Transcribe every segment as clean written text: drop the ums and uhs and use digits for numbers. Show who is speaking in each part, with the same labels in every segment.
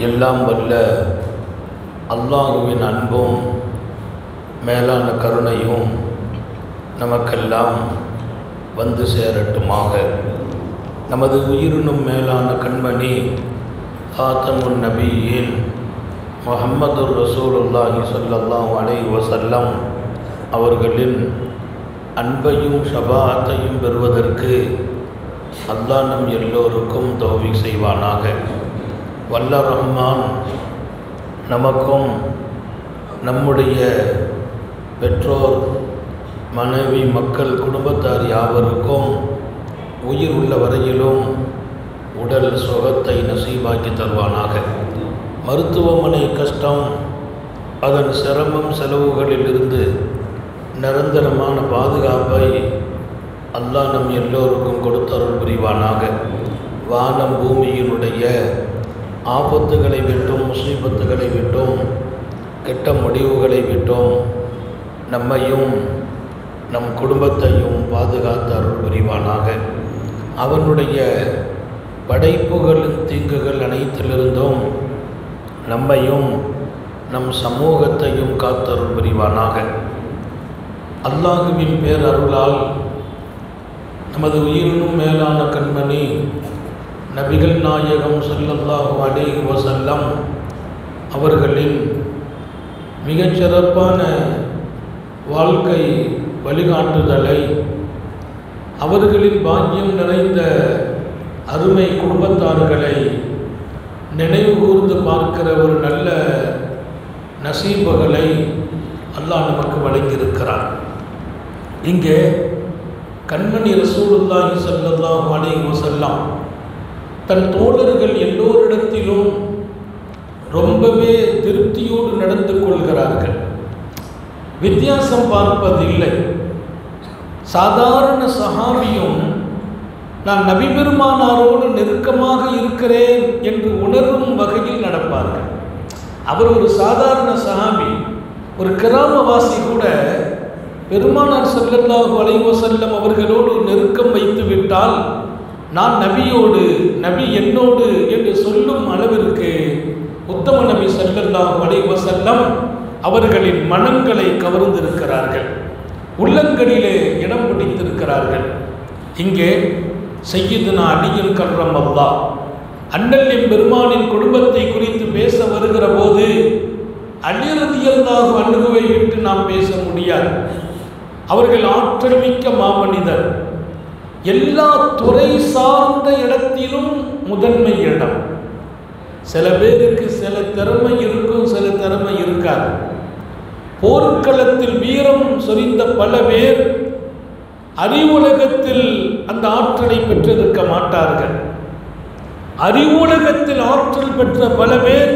Speaker 1: எல்லாம் வல்ல அல்லாஹ்வின் அன்பும் மேலான கருணையும் நமக்கெல்லாம் வந்து சேரட்டுமாக. நமது உயிரினும் மேலான கண்மணி ஆத்தமுன் நபியின் முஹம்மது ரசூலுல்லாஹி ஸல்லல்லாஹு அலைஹி வஸல்லம் அவர்களின் அன்பையும் ஷஃபாஅத்தையும் பெறுவதற்கு அல்லாஹ் நம் எல்லோருக்கும் தௌஃபீக் செய்வானாக. வல்ல ரஹ்மான் நமக்கும் நம்முடைய பெற்றோர், மனைவி, மக்கள், குடும்பத்தார் யாவருக்கும் உயிர் உள்ள வரையிலும் உடல் சுகத்தை நசீபாக்கி தருவானாக. மருத்துவமனை கஷ்டம், அதன் சிரமம், செலவுகளிலிருந்து நிரந்தரமான பாதுகாப்பை அல்லாஹ் நம் எல்லோருக்கும் கொடுத்தருள் புரிவானாக. வானம் பூமியினுடைய ஆபத்துகளை விட்டும், முசீபத்துகளை விட்டும், கெட்ட முடிவுகளை விட்டும் நம்மையும் நம் குடும்பத்தையும் பாதுகாத்து அருள் புரிவானாக. அவனுடைய படைப்புகளின் தீங்குகள் அனைத்திலிருந்தும் நம்மையும் நம் சமூகத்தையும் காத்தருள் புரிவானாக. அல்லாஹுவின் பேரருளால் நமது உயிரினும் மேலான கண்மணி நபிகள் நாயகம் ஸல்லல்லாஹு அலைஹி வஸல்லம் அவர்களின் மிகச்சிறப்பான வாழ்க்கை வழிகாட்டுதலை, அவர்களின் பாக்கியம் நிறைந்த அருமை குடும்பத்தார்களை நினைவு கூர்ந்து பார்க்கிற ஒரு நல்ல நசீபுகளை அல்லாஹ் நமக்கு வழங்கியிருக்கிறார். இங்கே கண்மணி ரசூலுல்லாஹி ஸல்லல்லாஹு அலைஹி வஸல்லம் தன் தோழர்கள் எல்லோரிடத்திலும் ரொம்பவே திருப்தியோடு நடந்து கொள்கிறார்கள். வித்தியாசம் பார்ப்பதில்லை. சாதாரண சஹாபியும் நான் நபி பெருமானாரோடு நெருக்கமாக இருக்கிறேன் என்று உணரும் வகையில் நடப்பார்கள். அவர் ஒரு சாதாரண சஹாபி, ஒரு கிராமவாசி கூட பெருமானார் ஸல்லல்லாஹு அலைஹி வஸல்லம் அவர்களோடு நெருக்கம் வைத்து விட்டால் நான் நபியோடு, நபி என்னோடு என்று சொல்லும் அளவிற்கு உத்தம நபி ஸல்லல்லாஹு அலைஹி வஸல்லம் அவர்களின் மனங்களை கவர்ந்திருக்கிறார்கள், உள்ளங்களிலே இடம் பிடித்திருக்கிறார்கள். இங்கே சய்யிதுனா அலியுல் கர்ரமல்லாஹ் அண்ணல் எம்பெருமானின் குடும்பத்தை குறித்து பேச வருகிற போது அலி ரலியல்லாஹு அன்ஹுவை விட்டு நாம் பேச முடியாது. அவர்கள் ஆற்றல் மிக்க மாமனிதர், எல்லா துறை சார்ந்த இடத்திலும் முதன்மை இடம். சில பேருக்கு சில திறமை இருக்கும், சில திறமை இருக்காது. போர்க்களத்தில் வீரம் சொரிந்த பல பேர் அறிவுலகத்தில் அந்த ஆற்றலை பெற்றிருக்க மாட்டார்கள். அறிவுலகத்தில் ஆற்றல் பெற்ற பல பேர்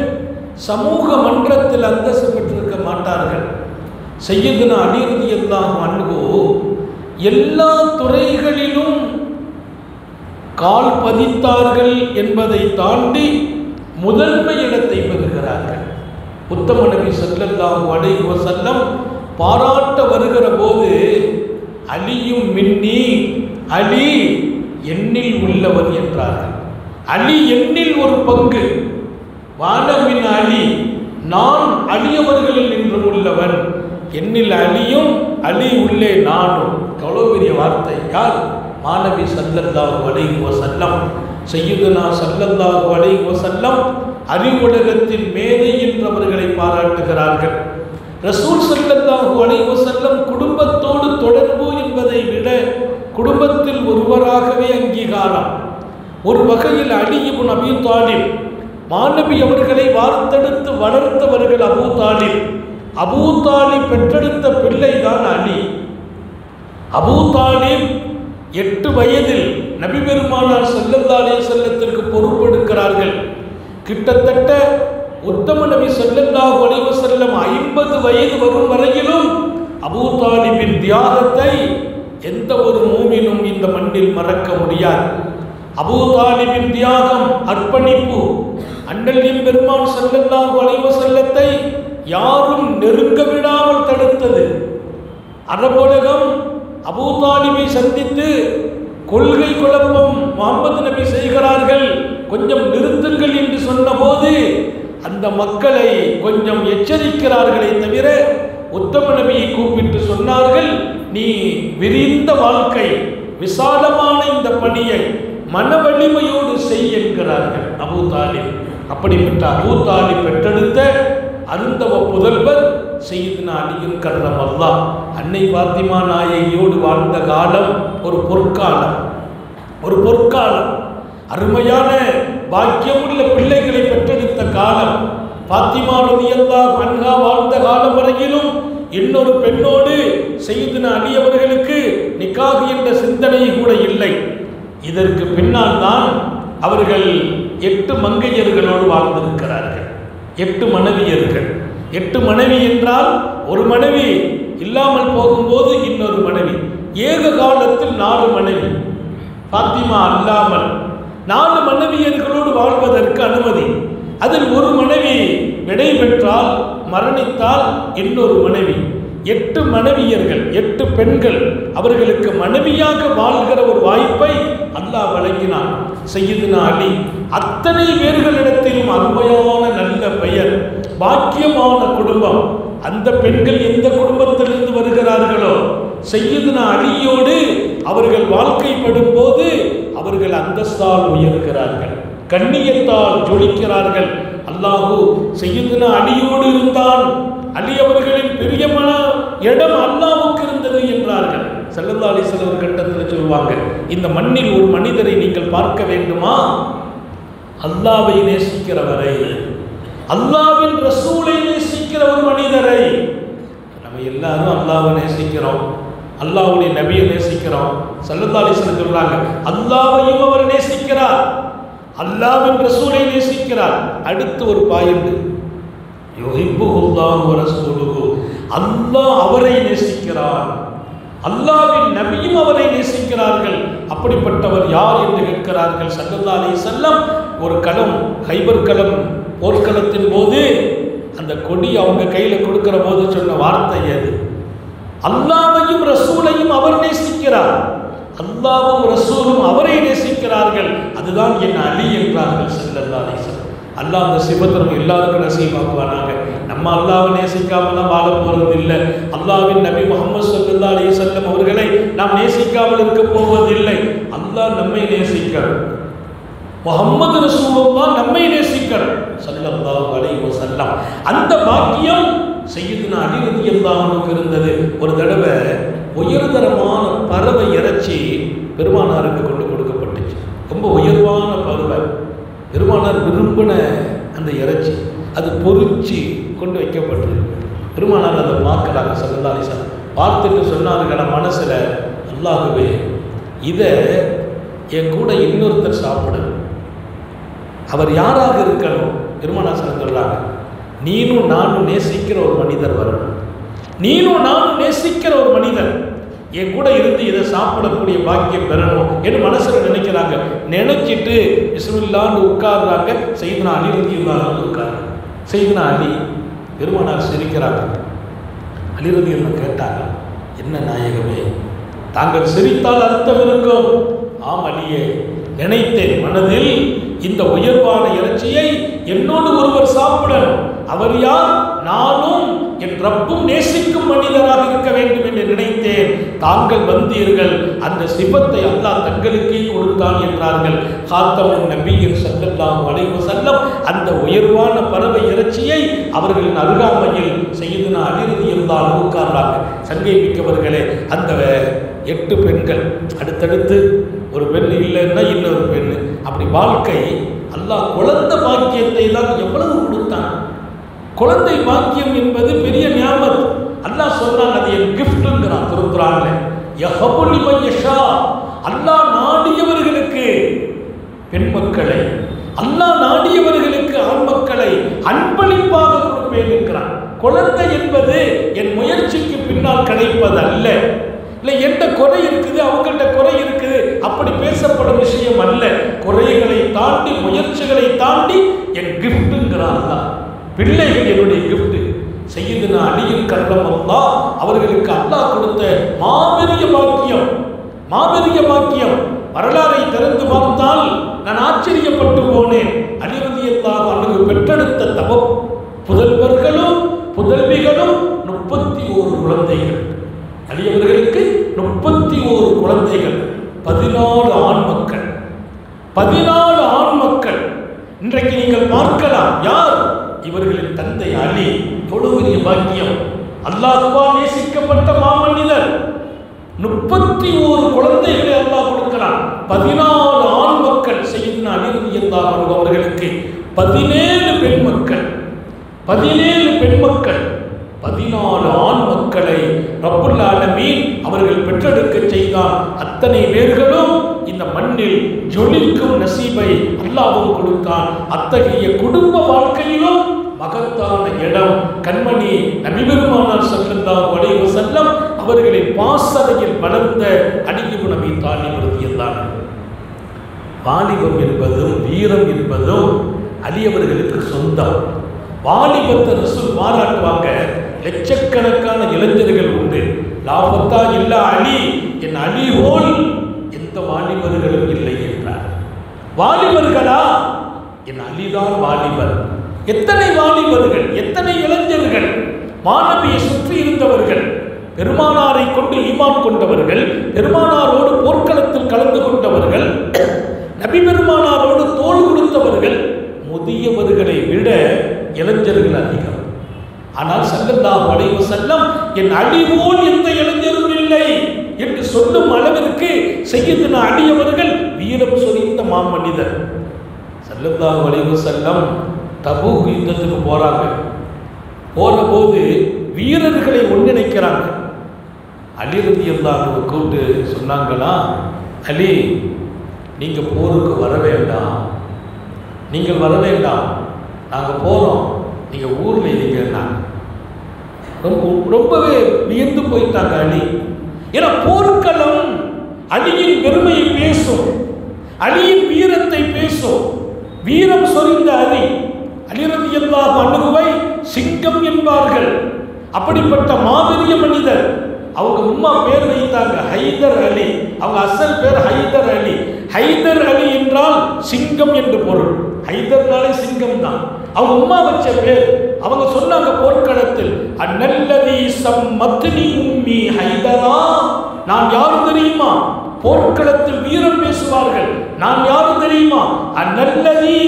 Speaker 1: சமூக மன்றத்தில் அந்தஸ்து பெற்றிருக்க மாட்டார்கள். சய்யிதுனா அலி ரலியல்லாஹு அன்ஹு எல்லா துறைகளிலும் கால் பதித்தார்கள் என்பதை தாண்டி முதன்மை இடத்தை பெறுகிறார்கள். உத்தம நபி ஸல்லல்லாஹு அலைஹி வஸல்லம் பாராட்ட வருகிற போது அலியும் மின்னி, அலி எண்ணில் உள்ளவர் என்றார்கள். அலி எண்ணில் ஒரு பங்கு, வானமின் அலி, நான் அலி அவர்களில் நின்றும் உள்ளவன், என்னில் அலியும் அலி உள்ளே நானும். எவ்வளோ பெரிய வார்த்தை! யார்? மாநபி ஸல்லல்லாஹு அலைஹி வஸல்லம், சய்யிதுனா ஸல்லல்லாஹு அலைஹி வஸல்லம் அறிவுலகத்தின் மேதை என்றவர்களை பாராட்டுகிறார்கள். ரசூல் ஸல்லல்லாஹு அலைஹி வஸல்லம் குடும்பத்தோடு தொடர்பு என்பதை விட குடும்பத்தில் ஒருவராகவே அங்கீகாரம். ஒரு வகையில் அலி இப்னு அபீ தாலிப், மாநபி அவர்களை வார்த்தெடுத்து வளர்த்தவர்கள் அபூ தாலிப். அபூ தாலிப் பெற்றெடுத்த பிள்ளைதான் அலி. அபூ தாலிப் 8 வயதில் நபி பெருமானார் ஸல்லல்லாஹு அலைஹி வஸல்லத்திற்கு பொறுப்பெடுக்கிறார்கள். கிட்டத்தட்ட உத்தம நபி ஸல்லல்லாஹு அலைஹி வஸல்லம் 50 வயது வரும் வரையிலும் அபூ தாலிபின் தியாகத்தை எந்த ஒரு மூமினும் இந்த மண்ணில் மறக்க முடியாது. அபூ தாலிபின் தியாகம், அர்ப்பணிப்பு அண்ணல் பெருமான் ஸல்லல்லாஹு அலைஹி வஸல்லத்தை யாரும் நெருங்க விடாமல் தடுத்தது. அரபுலகம் அபூ தாலிபை சந்தித்து கொள்கை குழப்பம் முஹம்மது நபி செய்கிறார்கள், கொஞ்சம் நிறுத்துங்கள் என்று சொன்னபோது அந்த மக்களை கொஞ்சம் எச்சரிக்கிறார்களே தவிர உத்தம நபியை கூப்பிட்டு சொன்னார்கள், நீ விரிந்த வாழ்க்கை, விசாலமான இந்த பணியை மன வலிமையோடு செய் என்கிறார்கள் அபூ தாலிப். அப்படிப்பட்ட அபூ தாலிப் பெற்றெடுத்த அருந்தவ புதல்வர் சையதுனா அலியின் கர்ரமல்லாஹ். அன்னை பாத்திமா நாயகியோடு வாழ்ந்த காலம் ஒரு பொற்காலம், ஒரு பொற்காலம். அருமையான பாக்கியமுள்ள பிள்ளைகளை பெற்றெடுத்த காலம். பாத்திமா ரலியல்லாஹு அன்ஹா வாழ்ந்த காலம் வரையிலும் இன்னொரு பெண்ணோடு சையதுனா அலி அவர்களுக்கு நிக்காஹ் என்ற சிந்தனை கூட இல்லை. இதற்கு பின்னால் தான் அவர்கள் 8 மங்கையர்களோடு வாழ்ந்திருக்கிறார்கள். 8 மனைவியர்கள். 8 மனைவி என்றால் ஒரு மனைவி இல்லாமல் போகும்போது இன்னொரு மனைவி, ஏக காலத்தில் 4 மனைவி. பாத்திமா அல்லாமல் 4 மனைவியர்களோடு வாழ்வதற்கு அனுமதி. அதில் ஒரு மனைவி விடை பெற்றால், மரணித்தால் இன்னொரு மனைவி. 8 மனைவியர்கள், 8 பெண்கள், அவர்களுக்கு மனைவியாக வாழ்கிற ஒரு வாய்ப்பை அல்லாஹ் வழங்கினான். சையதுனா அலி அத்தனை பேர்களிடத்திலும் அருமையான நல்ல பெயர், பாக்கியமான குடும்பம். அந்த பெண்கள் எந்த குடும்பத்திலிருந்து வருகிறார்களோ சையதுனா அலியோடு அவர்கள் வாழ்க்கைப்படும் போது அவர்கள் அந்தஸ்தால் உயர்கிறார்கள், கண்ணியத்தால் ஜொலிக்கிறார்கள். அல்லாஹு சையதுனா அலியோடு இருந்தான். அலி அவர்களின் பிரியமான இடம் அல்லாஹ்வுக்கு இருந்தது என்றார்கள். ஸல்லல்லாஹு அலைஹி வஸல்லம் ஒரு கட்டத்தில் சொல்வாங்க, இந்த மண்ணில் ஒரு மனிதரை நீங்கள் பார்க்க வேண்டுமா, அல்லாஹ்வை நேசிக்கிறவரை, அல்லாஹ்வின் ரசூலை நேசிக்கிற ஒரு மனிதரை. நம்ம எல்லாரும் அல்லாஹ்வை நேசிக்கிறோம், அல்லாஹ்வுடைய நபியை நேசிக்கிறோம். ஸல்லல்லாஹு அலைஹி வஸல்லம் சொல்றாங்க, அல்லாஹ்வையும் அவர் நேசிக்கிறார், அல்லாஹ்வின் ரசூலை நேசிக்கிறார். அடுத்து ஒரு பாயிண்ட், யுஹிப்புல்லாஹு வ ரசூலுஹு, அல்லாஹ் அவரை நேசிக்கிறார், அல்லாஹ்வின் நபியும் அவரை நேசிக்கிறார்கள். அப்படிப்பட்டவர் யார் என்று கேட்கிறார்கள். ஸல்லல்லாஹு அலைஹி வஸல்லம் ஒரு களம், ஹைபர் களம் போர்க்களத்தின் போது அந்த கொடி அவங்க கையில் கொடுக்கிற போது சொன்ன வார்த்தை அது, அல்லாஹ்வையும் ரசூலையும் அவர் நேசிக்கிறார், அல்லாஹ்வும் ரசூலும் அவரை நேசிக்கிறார்கள், அதுதான் என் அலி என்றார்கள் ஸல்லல்லாஹு அலைஹி வஸல்லம். அல்லாஹ் அந்த சிபத்தை நம்ம எல்லாருக்கும் நசீபாக்குவானாக. நம்ம அல்லாஹ்வை நேசிக்காமலாம் வாழ போறது இல்லை. அல்லாஹ்வின் நபி முஹம்மது ஸல்லல்லாஹு அலைஹி வஸல்லம் அவர்களை நாம் நேசிக்காமல் இருக்க போவதில்லை. அல்லாஹ் நம்மை நேசிக்கிறார், முஹம்மது ரசூலுல்லாஹ் நம்மை நேசிக்கிறார் ஸல்லல்லாஹு அலைஹி வஸல்லம். அந்த பாக்கியம் சையதுனா அலி ரலியல்லாஹு அன்ஹு இருந்தது. ஒரு தடவை உயர்தரமான பறவை இறைச்சி பெருமானாருக்கு கொண்டு கொடுக்கப்பட்டுச்சு. ரொம்ப உயர்வான பறவை, பெருமானார் விரும்பின அந்த இறைச்சி, அது பொறிச்சு கொண்டு வைக்கப்பட்டிருக்கு. பெருமானார் அதை பார்க்குறாங்க ஸல்லல்லாஹு அலைஹி வஸல்லம். பார்த்துட்டு சொன்னார்கள மனசில், அல்லாஹ்வே இதை என் கூட இன்னொருத்தர் சாப்பிடணும், அவர் யாராக இருக்கணும்? பெருமானார் சொல்றாங்க, நீனும் நானும் நேசிக்கிற ஒரு மனிதர் வரணும், நீனும் நானும் நேசிக்கிற ஒரு மனிதர் என் கூட இருந்து இதை சாப்பிடக்கூடிய பாக்கியம் பெறணும் என்று மனசில் நினைக்கிறாங்க. நினைச்சிட்டு பிஸ்மில்லான்னு உட்கார்றாங்க. சையதுனா அலி ரலியல்லாஹு அன்ஹு உட்கார்றாங்க. சையதுனா அலி, பெருமானார் சிரிக்கிறாங்க. அலி ரலியல்லாஹு கேட்டாங்க, என்ன நாயகமே, தாங்கள் சிரித்தால் அர்த்தம் இருக்கும். ஆம் அலியே, நினைத்தேன் மனதில் இந்த உயர்வான இறைச்சியை என்னோடு ஒருவர் சாப்பிடணும். அவர் யார்? நானும் என் ரப்பும் நேசிக்கும் மனிதராக இருக்க வேண்டும் என்று நினைத்தேன். தாங்கள் வந்தீர்கள், அந்த சிபத்தை அல்லாஹ் தங்களுக்கே கொடுத்தான் என்றார்கள். காத்தமுன் நபியின் ஸல்லல்லாஹு அலைஹி வஸல்லம் அந்த உயர்வான பறவை இறைச்சியை அவர்களின் அருகாமையில் சையதுனா அலி ரலியல்லாஹு அன்ஹு உட்கார்றாங்க. சங்கை மிக்கவர்களே, அந்த 8 பெண்கள் அடுத்தடுத்து, ஒரு பெண் இல்லைன்னா இன்னொரு பெண், அப்படி வாழ்க்கை. அல்லாஹ் குழந்தை பாக்கியத்தை தான் எவ்வளவு கொடுத்தான். குழந்தை பாக்கியம் என்பது பெரிய நியாமத். அல்லாஹ் சொன்னான், அது என் கிஃப்ட்ங்கிறான் திருக்குர்ஆன்ல. யஹபு லிமன் யஷா, அல்லாஹ் நாடியவர்களுக்கு பெண் மக்களை, அல்லாஹ் நாடியவர்களுக்கு ஆண் மக்களை அன்பளிப்பாக கொடுப்பேன் என்கிறான். குழந்தை என்பது என் முயற்சிக்கு பின்னால் கிடைப்பது அல்ல. இல்லை, என்கிட்ட குறை இருக்குது, அவங்கள்ட்ட குறை இருக்குது, அப்படி பேசப்படும் விஷயம் அல்ல. குறைகளை தாண்டி, முயற்சிகளை தாண்டி என் கிஃப்ட்டுங்கிறான் அல்லாஹ். பிள்ளைகள் என்னுடைய கிஃப்ட். சையதுனா அலியின் கர்ரமல்லாஹ் அவர்களுக்கு அல்லாஹ் கொடுத்த மாபெரிய பாக்கியம், மாபெரிய பாக்கியம். வரலாறை திறந்து பார்த்தால் நான் ஆச்சரியப்பட்டு போனேன். அலி ரலியல்லாஹு அன்ஹு பெற்றெடுத்த தவ புதல்வர்களும் புதல்விகளும் 31 குழந்தைகள். அலி அவர்களுக்கு 31 குழந்தைகள், 14 ஆண் மக்கள். 14 ஆண் மக்கள். இன்றைக்கு நீங்கள் பார்க்கலாம், யார் இவர்களின் தந்தை அலி. எவ்வளவு பெரிய பாக்கியம்! அல்லாஹ்வால் நேசிக்கப்பட்ட மாமனிதர். 31 குழந்தைகளை அல்லாஹ் கொடுக்கிறான். 14 ஆண் மக்கள். சையதுனா அலி ரலியல்லாஹு அன்ஹு அவர்களுக்கு 17 பெண் மக்கள். 17 பெண் மக்கள், 14 ஆண் மக்களை ரப்புல் ஆலமீன் அவர்கள் பெற்றெடுக்க செய்தான். அத்தனை பேர்களும் இந்த மண்ணில் ஜொலிக்கும் நசீபை அல்லாஹ்வும் கொடுத்தான். அத்தகைய குடும்ப வாழ்க்கையிலும் மகத்தான இடம் கண்மணி நபி பெருமானார் ஸல்லல்லாஹு அலைஹி வஸல்லம் அவர்களின் பாசறையில் வளர்ந்த அலி இப்னு அபீ தாலிப் ரலியல்லாஹு அன்ஹு. வாலிபம் என்பதும் வீரம் என்பதும் அலி அவர்களுக்கு சொந்தம். வாலிபத்தை ரசூல் பாராட்டுவாங்க. லட்சக்கணக்கான இளைஞர்கள் உண்டு. லாபத்தா இல்லா அலி, என் அலி போல் எந்த வாலிபர்களும் இல்லை என்றார். வாலிபர்களா? என் அலிதான் வாலிபர். எத்தனை வாலிபர்கள், எத்தனை இளைஞர்கள், மாணவியை சுற்றி இருந்தவர்கள், பெருமானாரை கொண்டு ஈமான் கொண்டவர்கள், பெருமானாரோடு போர்க்களத்தில் கலந்து கொண்டவர்கள், நபி பெருமானாரோடு தோள் கொடுத்தவர்கள். முதியவர்களை விட இளைஞர்கள் அதிகம். ஆனால் ஸல்லல்லாஹு அலைஹி வஸல்லம் என் அலி போல் எந்த இளைஞரும் இல்லை என்று சொல்லும் அளவிற்கு சையதுனா அலி அவர்கள் வீரம் சொரிந்த மாமனிதர். ஸல்லல்லாஹு அலைஹி வஸல்லம் தபூக் யுத்தத்துக்கு போறாங்க. போற போது வீரர்களை ஒன்றிணைக்கிறாங்க. அலி ரலியல்லாஹு அன்ஹு கூப்பிட்டு சொன்னாங்களா, அலி நீங்க போருக்கு வர வேண்டாம், நீங்கள் வர வேண்டாம், நாங்கள் போகிறோம், நீங்கள் ஊரில் இருங்கன்னா. ரொம்பவே வியந்து போயிட்டாங்க அலி. ஏன்னா போர்க்களம் அலியின் பெருமையை பேசும், அலியின் வீரத்தை பேசும். வீரம் சொரிந்த அலி, அலி ரலியல்லாஹு அன்ஹுவை சிங்கம் என்பார்கள். அப்படிப்பட்ட மாபெரிய மனிதர். அவங்க உம்மா பேர் வைத்தாங்க ஹைதர் அலி. அவங்க அசல் பேர் ஹைதர் அலி. ஹைதர் அலி என்றால் சிங்கம் என்று பொருள். ஹைதர்னாலே சிங்கம் தான். அவங்க உம்மா வச்ச பேர். அவங்க சொன்னாங்க போர்க்களத்தில், அன்னல்லதி சம்மத்னி உம்மி ஹைதரா. நான் யாரு தெரியுமா? போர்க்களத்தில் வீரம் பேசுவார்கள். நான் யாரு தெரியுமா? அன்னல்லதி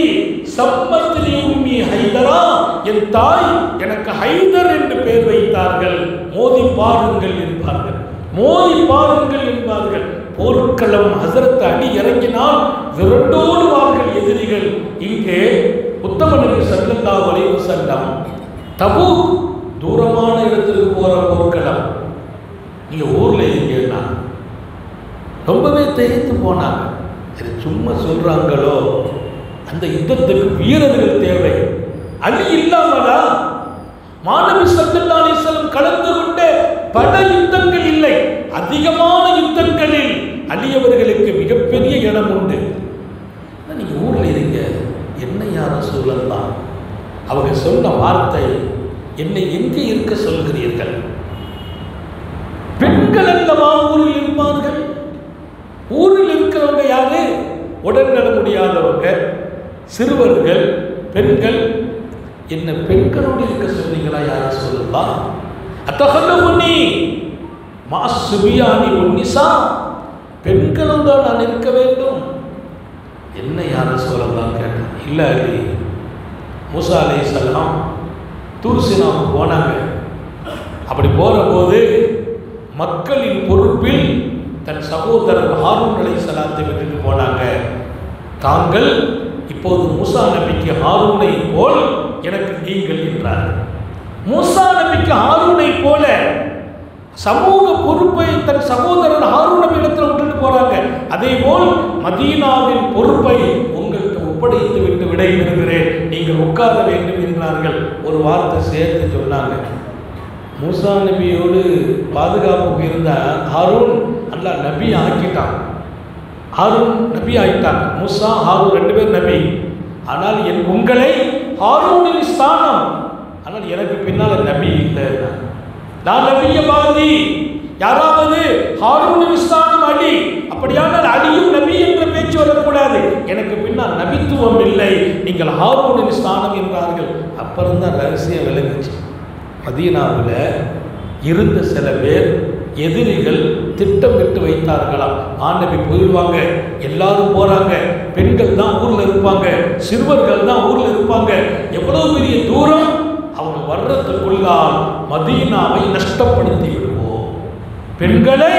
Speaker 1: சம்மத்னி உம்மி ஹைதரா. என் தாய் எனக்கு ஹைதர் என்று பெயர் வைத்தார்கள். மோதி பாருங்கள் என்பார்கள், மோதி பாருங்கள் என்பார்கள். போர்க்களம் ஹஸரத் அலி இறங்கினால் விரண்டோடுவார்கள் எதிரிகள். இங்கே உத்தம நபி ஸல்லல்லாஹு அலைஹி வஸல்லம் தபூக் தூரமான இடத்திற்கு போற போர்க்களம். நீங்க ஊர்ல இருக்கீங்கன்னா ரொம்பவே திகைத்து போனாங்க. இது சும்மா சொல்றாங்களோ? அந்த யுத்தத்துக்கு வீரர்கள் தேவை. அலி இல்லாமலா? மாநபி ஸல்லல்லாஹு அலைஹி வஸல்லம் கலந்து கொண்ட பல யுத்தங்கள் இல்லை, அதிகமான யுத்தங்களில் அலி அவர்களுக்கு மிகப்பெரிய இடம் உண்டு. நீங்க ஊர்ல இருங்க, என்ன யாரும் சொல்லலாம். அவங்க சொன்ன வார்த்தை, என்னை எங்கே இருக்க சொல்கிறீர்கள்? பெண்கள் அல்லவா ஊரில் இருப்பார்கள்? ஊரில் இருக்கிறவங்க யாரு? உடல்நல முடியாதவங்க, சிறுவர்கள், பெண்கள். என்ன பெண்களோடு இருக்க சொன்னீங்களா? யாரும் சொல்லலாம். அத்தஹல்லமுனி மாசுபியானி உன்னிசா, பெண்களோடு நான் இருக்க வேண்டும். என்ன யாரும் சொல்லலாம் கேட்டேன். இல்லை அலி, மூசா அலைஹிஸ்ஸலாம் தூர்சினாவுக்கு போனாங்க. அப்படி போகிற போது மக்களின் பொறுப்பில் தன் சகோதரர் ஹாரூன் அலைஹிஸ்ஸலாத்தை விட்டுட்டு போனாங்க. தாங்கள் இப்போது மூசா நபிக்கு ஹாரூனை போல் எனக்கு நீங்கள் என்றார். மூசா நபிக்கு ஹாரூனை போல சமூக பொறுப்பை தன் சகோதரர் ஹாரூன் நபி இடத்துல விட்டுட்டு போறாங்க. அதே போல் மதீனாவின் பொறுப்பை உங்களுக்கு ஒப்படைத்து விட்டு விடைபெறுகிறேன், நீங்கள் உட்கார வேண்டும் என்றார்கள். ஒரு வார்த்தை சேர்த்து சொன்னாங்க, மூசா நபியோடு பாதுகாப்புக்கு இருந்த ஹாரூன் அல்லாஹ் நபி ஆக்கிட்டான். ஹாரூன் நபி ஆகிட்டாங்க. மூசா ஹாரூன் 2 பேர் நபி. ஆனால் உங்களை ஹாரூனின் ஸ்தானம். ஆனால் எனக்கு பின்னால் நபி இல்லை. நான் நபிய பாதி. யாராவது ஹாரூனின் ஸ்தானம் அலி. அப்படியானால் அலியும் நபி என்ற பேச்சு வரக்கூடாது, எனக்கு பின்னால் நபித்துவம் இல்லை, நீங்கள் ஹாரூனின் ஸ்தானம் என்றார்கள். அப்புறம் தான் ரகசியம் விளங்குச்சு. மதீனாவில் இருந்த சில பேர் எதிரிகள் திட்டமிட்டு வைத்தார்களாம். நபி போயிடுவாங்க, எல்லாரும் போறாங்க, பெண்கள் தான் ஊர்ல இருப்பாங்க, சிறுவர்கள் தான் ஊர்ல இருப்பாங்க, எவ்வளவு பெரிய தூரம் அவங்க வர்றதுக்குள்ளால் மதீனாவை நஷ்டப்படுத்தி விடுவோம், பெண்களை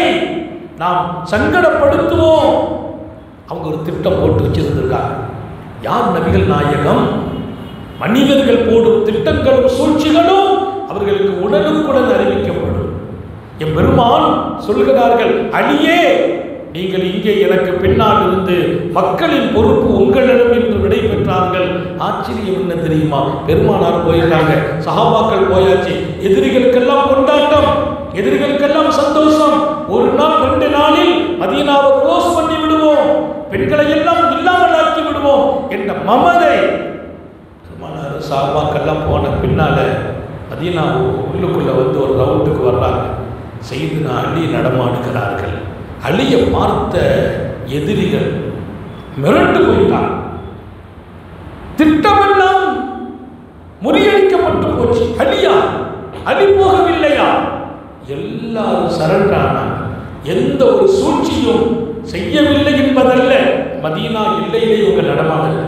Speaker 1: நாம் சங்கடப்படுத்துவோம். அவங்க ஒரு திட்டம் போட்டு வச்சிருந்திருக்காங்க. யார்? நபிகள் நாயகம். மனிதர்கள் போடும் திட்டங்களும் சூழ்ச்சிகளும் அவர்களுக்கு உடனுக்குடன் அறிவிக்கப்படும். என் பெருமான் சொல்கிறார்கள், அலியே நீங்கள் இங்கே எனக்கு பின்னால் இருந்து மக்களின் பொறுப்பு உங்களிடம் என்று விடை பெற்றார்கள். ஆச்சரியம் என்ன தெரியுமா? பெருமானார் போயிட்டாங்க, சஹாபாக்கள் போயாச்சு, எதிரிகளுக்கெல்லாம் கொண்டாட்டம், எதிரிகளுக்கெல்லாம் சந்தோஷம். ஒரு நாள் 2 நாளில் மதீனாவை க்ளோஸ் பண்ணி விடுவோம், பெண்களை எல்லாம் இல்லாமல் ஆக்கி விடுவோம் என்ற மமதை. பெருமானார் சஹாபாக்கெல்லாம் போன பின்னால மதீனா உள்ளுக்குள்ள வந்து ஒரு ரவுண்டுக்கு வர்றாங்க. செய்து அலி நடமாடுகிறார்கள். அலியை பார்த்த எதிரிகள் மிரண்டு போயிட்டாங்க. திட்டமெல்லாம் முறியடிக்கப்பட்டு போச்சு. அலியா? அலி போகவில்லையா? எல்லாரும் சரண்டானாங்க. எந்த ஒரு சூழ்ச்சியும் செய்யவில்லை என்பதல்ல, மதீனா எல்லையிலே இவங்க நடமாடல.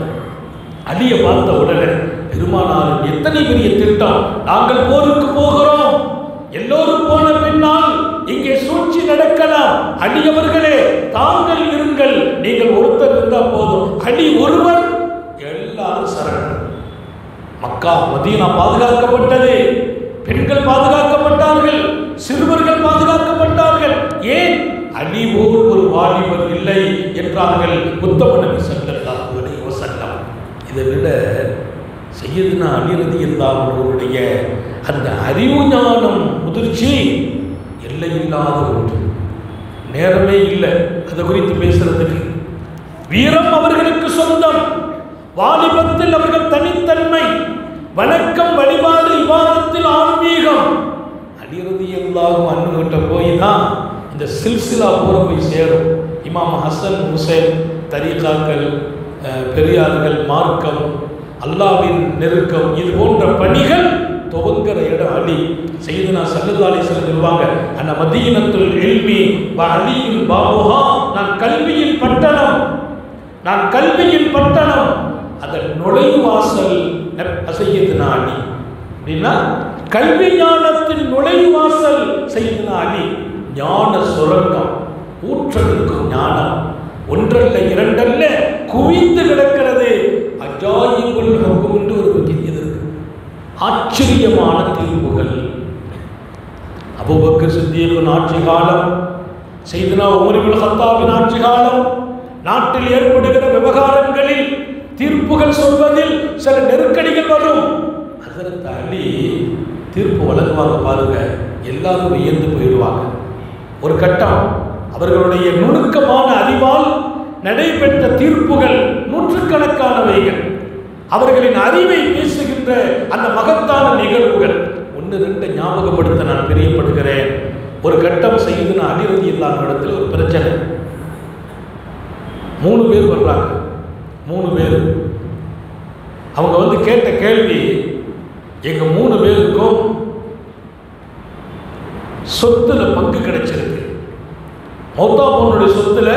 Speaker 1: அலியை பார்த்த உடனே பெருமானார் எத்தனை பெரிய திட்டம், நாங்கள் போருக்கு போகிறோம், எல்லோரும் போன பின்னால் இங்கே சூழ்ச்சி நடக்கலாம், அலி அவர்களே தாங்கள் இருங்கள், நீங்கள் ஒருத்தர் இருந்தால் போதும், அலி ஒருவர். எல்லாரும் சரண். மக்கா மதீனா பாதுகாக்கப்பட்டது, பெண்கள் பாதுகாக்கப்பட்டார்கள், சிறுவர்கள் பாதுகாக்கப்பட்டார்கள். ஏன்? அலி போல் ஒரு வாலிபர் இல்லை என்றார்கள் உத்தம நபி ஸல்லல்லாஹு அலைஹி வஸல்லம். இதை விட சய்யிதுனா அலி ரலியல்லாஹு அன்ஹுவுடைய அந்த அறிவு ஞானம் முதிர்ச்சி எல்லையில்லாத ஒன்று. நேரமே இல்லை அதை குறித்து பேசுறதுக்கு. வீரம் அவர்களுக்கு சொந்தம், வாலிபத்தில் அவர்கள் தனித்தன்மை, வணக்கம் வழிபாடு இபாதத்தில் ஆன்மீகம். அலி ரலியல்லாஹு அன்ஹு கிட்ட போய் தான் இந்த சில்சிலா பூரா போய் சேரும். இமாம் ஹசன் ஹுசைன், தரீகாக்கள், பெரியார்கள், மார்க்கம், அல்லாவின் நெருக்கம், இது போன்ற பணிகள் துவங்குற இடம் அலி. சய்யிதுனா ஸல்லல்லாஹு அலைஹி வஸல்லம் சொல்வாங்க, அன்ன மதீனத்துல் இல்மி வ அலியுல் பாபுஹா, நான் கல்வியின் பட்டணம், நான் கல்வியின் பட்டணம், அதன் நுழைவாசல் சய்யிதுனா அலி. அப்படின்னா கல்வி ஞானத்தின் நுழைவாசல் சய்யிதுனா அலி. ஞான சுரங்கம், ஊற்றெடுக்கும் ஞானம் ஒன்றல்ல இரண்டல்ல குவிந்து கிடக்கிறது. அஜாயிபுல் ஹுக்கும் என்று ஒரு இது இருக்கு, ஆச்சரியமான தீர்ப்புகள். அபூபக்கர் சித்தியக்கின் ஆட்சி காலம், சய்யிதுனா உமர் இப்னு கத்தாபின் ஆட்சி காலம், நாட்டில் ஏற்படுகிற விவகாரங்களில் தீர்ப்புகள் சொல்வதில் சில நெருக்கடிகள் வரும். ஹஜ்ரத் அலி தீர்ப்பு வழங்குவாங்க பாருங்க, எல்லாரும் வியந்து போயிடுவாங்க. ஒரு கட்டம் அவர்களுடைய நுணுக்கமான அறிவால் நடைபெற்ற தீர்ப்புகள் நூற்றுக்கணக்கானவைகள், அவர்களின் அறிவை பேசுகின்ற அந்த மகத்தான நிகழ்வுகள். 1-2 ஞாபகப்படுத்த நான் பிரியப்படுகிறேன். ஒரு கட்டம் சய்யிதுனா அலி ரலியல்லாஹு இடத்துல ஒரு பிரச்சனை. 3 பேர் வர்றாங்க, 3 பேர். அவங்க வந்து கேட்ட கேள்வி, எங்க 3 பேருக்கும் சொத்துல பங்கு கிடைச்சிருக்கு, மௌத்தா பொண்ணுடைய சொத்துல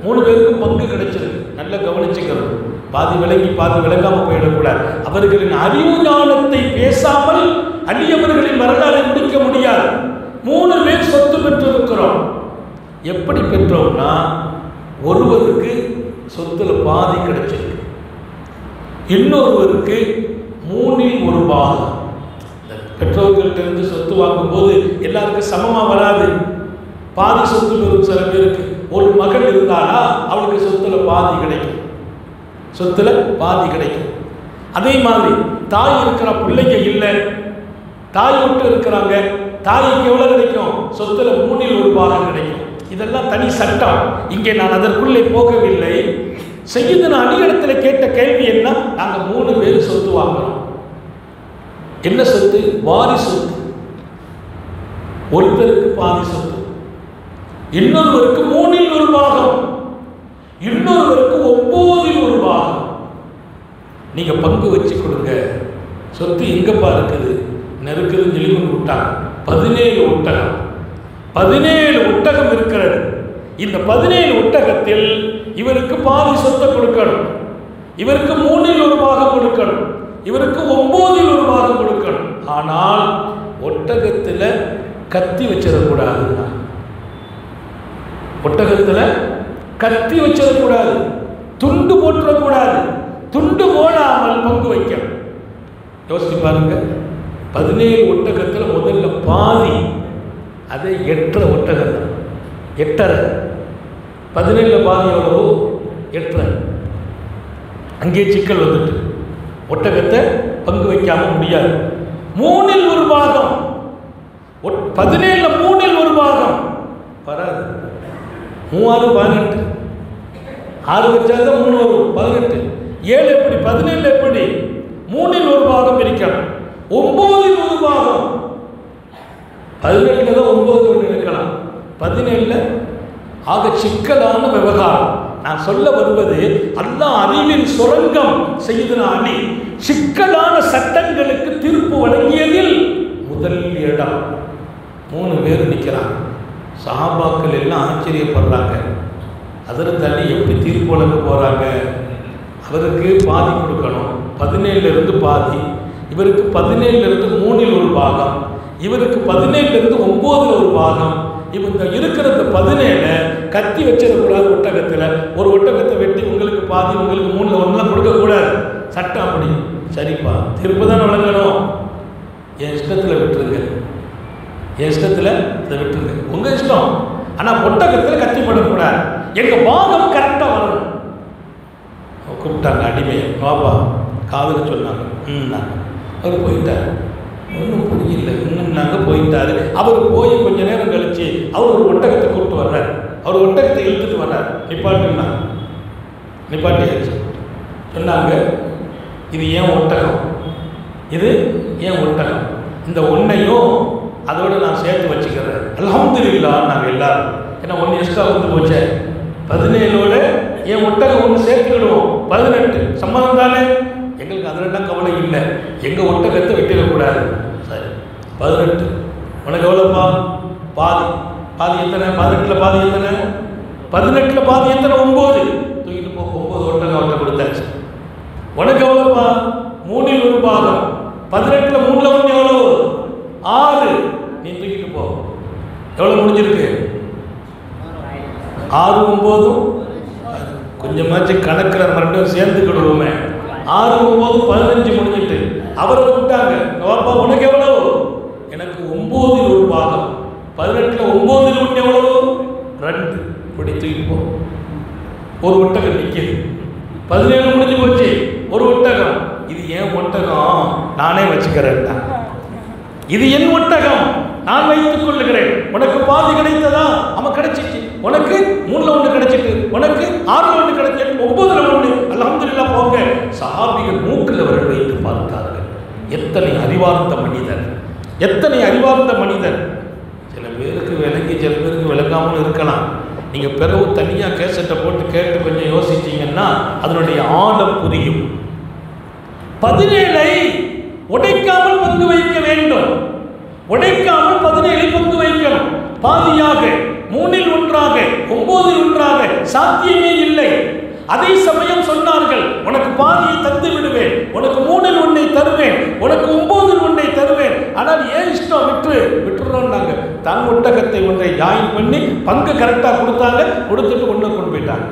Speaker 1: 3 பேருக்கும் பங்கு கிடைச்சிருக்கு. நல்லா கவனிச்சுக்கணும், பாதி விளங்கி பாதி விளங்காம போயிடக்கூடாது. அவர்களின் அறிவு ஞானத்தை பேசாமல் அலி அவர்களின் வரலாறை முடிக்க முடியாது. 3 பேர் சொத்து பெற்றிருக்கிறோம். எப்படி பெற்றோம்னா, ஒருவருக்கு சொத்துல பாதி கிடைச்சிருக்கு, இன்னொருவருக்கு 3/1 பாகம். பெற்றோர்கள்ட்ட இருந்து சொத்து வாங்கும்போது எல்லாருக்கும் சமமா வராது, பாதி சொத்து பெறும். சில பேருக்கு ஒரு மகள் இருந்தாலா அவளுக்கு சொத்துல பாதி கிடைக்கும், சொத்துல பாதி கிடைக்கும். அதே மாதிரி தாய் இருக்கிற பிள்ளைங்க இல்லை, தாய் மட்டும் இருக்கிறாங்க, தாய்க்கு எவ்வளவு கிடைக்கும்? சொத்துல 3/1 பாகம் கிடைக்கும். இதெல்லாம் தனி சட்டம், இங்கே நான் அதற்குள்ளே போகவில்லை. சய்யிதுனா அலி இடத்துல கேட்ட கேள்வி என்ன? நாங்க 3 பேர் சொத்து வாங்குறோம். என்ன சொத்து? வாரி சொத்து. ஒருத்தருக்கு பாதி சொத்து, இன்னொருவருக்கு 3இல் 1 பாகம், இன்னொருவருக்கு 9இல் 1 பாகம். நீங்க பங்கு வச்சு கொடுங்க. சொத்து எங்கப்பா இருக்குது? நெருக்குதுன்னு சொல்லி கொண்டு விட்டாங்க. 17 ஒட்டகம், 17 ஒட்டகம் இருக்கிறது. இந்த 17 ஒட்டகத்தில் இவருக்கு பாதி சொத்தை கொடுக்கணும், இவருக்கு 3இல் 1 பாகம் கொடுக்கணும், இவருக்கு 9இல் 1 பாகம் கொடுக்கணும். ஆனால் ஒட்டகத்தில் கத்தி வச்சிடக்கூடாது, ஒட்டகத்தில் கத்தி வச்சிடக்கூடாது, துண்டு போட்டுடக்கூடாது. துண்டு போடாமல் பங்கு வைக்கணும். யோசிச்சு பாருங்க. 17 ஒட்டகத்தில் முதல்ல பாதி, அது 8 ஒட்டகம் தான், 8.5. 17 பாதி எவ்வளவோ? 8.5. அங்கே சிக்கல் வந்துட்டு ஒட்டகத்தை பங்கு வைக்காம முடியாது. 3இல் 1 பாகம், 17 3இல் 1 பாகம் வராது. 3 18, 6 வச்சாதான் 3 வரும், 18. 7 எப்படி? 17 எப்படி? 3இல் 1 பாகம் இருக்கணும், 9இல் 1 பாகம். 18 தான் 9 இருக்கலாம், 17 ஆக சிக்கலான விவகாரம். நான் சொல்ல வருவது, அல்லாஹ் அறிவின் சுரங்கம் செய்தனா அலி சிக்கலான சட்டங்களுக்கு தீர்ப்பு வழங்கியதில் முதல் இடம். 3 பேர் நிற்கிறாங்க. சஹாபாக்கள் எல்லாம் ஆச்சரியப்படுறாங்க. அதில் தள்ளி எப்படி தீர்ப்பு வழங்க போகிறாங்க? அவருக்கு பாதி கொடுக்கணும், 17லிருந்து பாதி, இவருக்கு 17லிருந்து 3இல் 1 பாகம், இவருக்கு 17லிருந்து 9இல் 1 பாகம். இவங்க இருக்கிற இந்த 17 கத்தி வச்சிடக்கூடாது. ஒட்டகத்தில் ஒரு ஒட்டகத்தை வெட்டி உங்களுக்கு பாதி, உங்களுக்கு 3இல் 1 கொடுக்கக்கூடாது, சட்டம் அப்படி. சரிப்பா, தீர்ப்பு தான் வழங்கணும், என் இஷ்டத்தில் விட்டுருங்க, என் இஷ்டத்தில் இதை விட்டுருங்க, உங்கள் இஷ்டம். ஆனால் ஒட்டகத்தில் கத்தி போடக்கூடாது, எங்கள் பாகம் கரெக்டாக வரணும். கூப்பிட்டாங்க அடிமையை, பாபா காதுன்னு சொன்னாங்க. அவர் போயிட்டார், ஒன்றும் புரியல, இன்னும் நாங்கள் போயிட்டாரு. அவர் போய் கொஞ்ச நேரம் கழிச்சு அவர் ஒரு ஒட்டகத்தை கூப்பிட்டு வர்றார். அவர் ஒட்டகத்தை இழுத்துட்டு வர்றார். நிப்பாட்டுன்னா நிப்பாட்டியாச்சு. சொன்னாங்க, இது ஏன் ஒட்டகம், இது ஏன் ஒட்டகம், இந்த ஒன்றையும் அதோடு நான் சேர்த்து வச்சுக்கிறேன். அல்ஹம்துலில்லாஹ் நாங்கள் எல்லாரும், ஏன்னா 1 எக்ஸ்ட்ரா வந்து போச்சே, 17ஓட என் ஒட்டகம் 1 சேர்த்துக்கிடுவோம், 18 சம்மதம் தானே. எங்களுக்கு அதிலெல்லாம் கவலை இல்லை, எங்கள் ஒட்டகத்தை வெட்டிடக்கூடாது. சரி, 18 உனக்கு எவ்வளோப்பா? பாதி. பாதி எத்தனை? 18ல் பாதி எத்தனை? 18ல் பாதி எத்தனை? 9. தூக்கிட்டு போ, 9 ஒட்டகம் அவர்கிட்ட கொடுத்தாச்சு. உனக்கு எவ்வளோப்பா? 3இல் 1 பாகம். 18ல் 3இல் 1 எவ்வளோ? 6. நீ தூக்கிட்டு போ. எவ்வளோ முடிஞ்சிருக்கு? 6 9 கொஞ்சமாச்சு கணக்கில் மறுபடியும் சேர்ந்துக்கிடுவோமே. 6 9 15 முடிஞ்சிட்டு அவரை விட்டாங்க. பாப்பா உனக்கு எவ்வளோ? எனக்கு 9இல் 1 பாகம். 18ல் 9இல் 1 எவ்வளோ? 2. இப்படி தூக்கிட்டு போ. ஒரு ஒட்டகம் நிற்கிது. 17 முடிஞ்சு போச்சு, ஒரு ஒட்டகம். இது ஏன் ஒட்டகம், நானே வச்சுக்கிறேன், இது என் ஒட்டகம், நான் வைத்துக் கொள்ளுகிறேன். உனக்கு பாதி கிடைத்ததா? அவன் கிடைச்சிச்சு. உனக்கு 3இல் 1 கிடைச்சிட்டு, உனக்கு 6இல் 1 கிடைச்சிட்டு, 9இல் 1. அல்ஹம்துலில்லாஹ் போங்க. சஹாபிகள் மூக்கில் அவர்கள் வைத்து பார்த்தார்கள். எத்தனை அறிவார்ந்த மனிதர், எத்தனை அறிவார்ந்த மனிதர். சில பேருக்கு விளங்கி, சில பேருக்கு விளங்காமல் இருக்கலாம். நீங்கள் பிறகு தனியாக கேசட்டை போட்டு கேட்டு கொஞ்சம் யோசிச்சிங்கன்னா அதனுடைய ஆழம் புரியும். 17ஐ உடைக்காமல் பங்கு வைக்க வேண்டும், உடைக்காமல் 17ஐ பங்கு வைக்கணும். பாதியாக, 3இல் 1ஆக, 9இல் 1ஆக சாத்தியமே இல்லை. அதே சமயம் சொன்னார்கள், உனக்கு பாதியை தந்து விடுவேன், உனக்கு 3இல் 1 தருவேன், உனக்கு 9இல் 1 தருவேன், ஆனால் ஏன் இஷ்டம், விட்டுறோம்னாங்க. தன் ஒட்டகத்தை ஒன்றை ஜாயின் பண்ணி பங்கு கரெக்டாக கொடுத்தாங்க, கொடுத்துட்டு ஒன்று கொண்டு போயிட்டாங்க.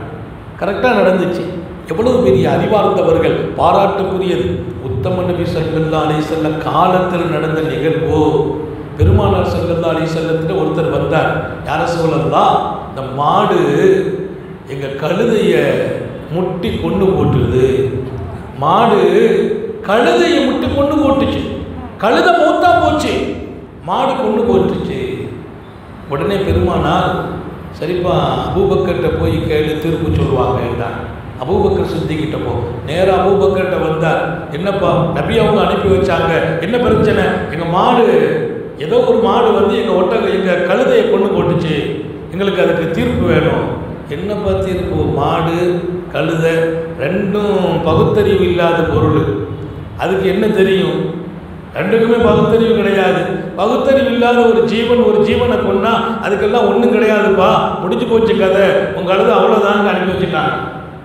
Speaker 1: கரெக்டாக நடந்துச்சு. எவ்வளவு பெரிய அறிவார்ந்தவர்கள், பாராட்டுக்குரியது. உத்தம நபி ஸல்லல்லாஹு அலைஹி வஸல்லம் காலத்தில் நடந்த நிகழ்வோ. பெருமானார் ஸல்லல்லாஹு அலைஹி வஸல்லத்தில் ஒருத்தர் வந்தார். யார சொல்லலாம், இந்த மாடு எங்கள் கழுதையை முட்டி கொண்டு போட்டுருது, மாடு கழுதையை முட்டி கொண்டு போட்டுச்சு, கழுதை மூத்தா போச்சு, மாடு கொண்டு போட்டுச்சு. உடனே பெருமானார், சரிப்பா அபூபக்கர்கிட்ட போய் கேளு, தீர்ப்பு சொல்லுவாங்க. அபூபக்கர் சித்திக்கிட்ட போ. நேராக அபூபக்கர்கிட்ட வந்தார். என்னப்பா, நபி அவங்க அனுப்பி வச்சாங்க, என்ன பிரச்சனை? எங்கள் மாடு, ஏதோ ஒரு மாடு வந்து எங்கள் ஒட்டகம், எங்கள் கழுதையை கொண்டு போட்டுச்சு, எங்களுக்கு அதுக்கு தீர்ப்பு வேணும். என்னப்பா தீர்ப்பு? மாடு கழுதை ரெண்டும் பகுத்தறிவு இல்லாத பொருள், அதுக்கு என்ன தெரியும்? ரெண்டுக்குமே பகுத்தறிவு கிடையாது. பகுத்தறிவு இல்லாத ஒரு ஜீவனை கொன்னா அதுக்கெல்லாம் ஒன்றும் கிடையாதுப்பா, முடிஞ்சு போச்சு கதை, உங்கள் கழுதை அவ்வளோதான் அனுப்பி வச்சுட்டாங்க.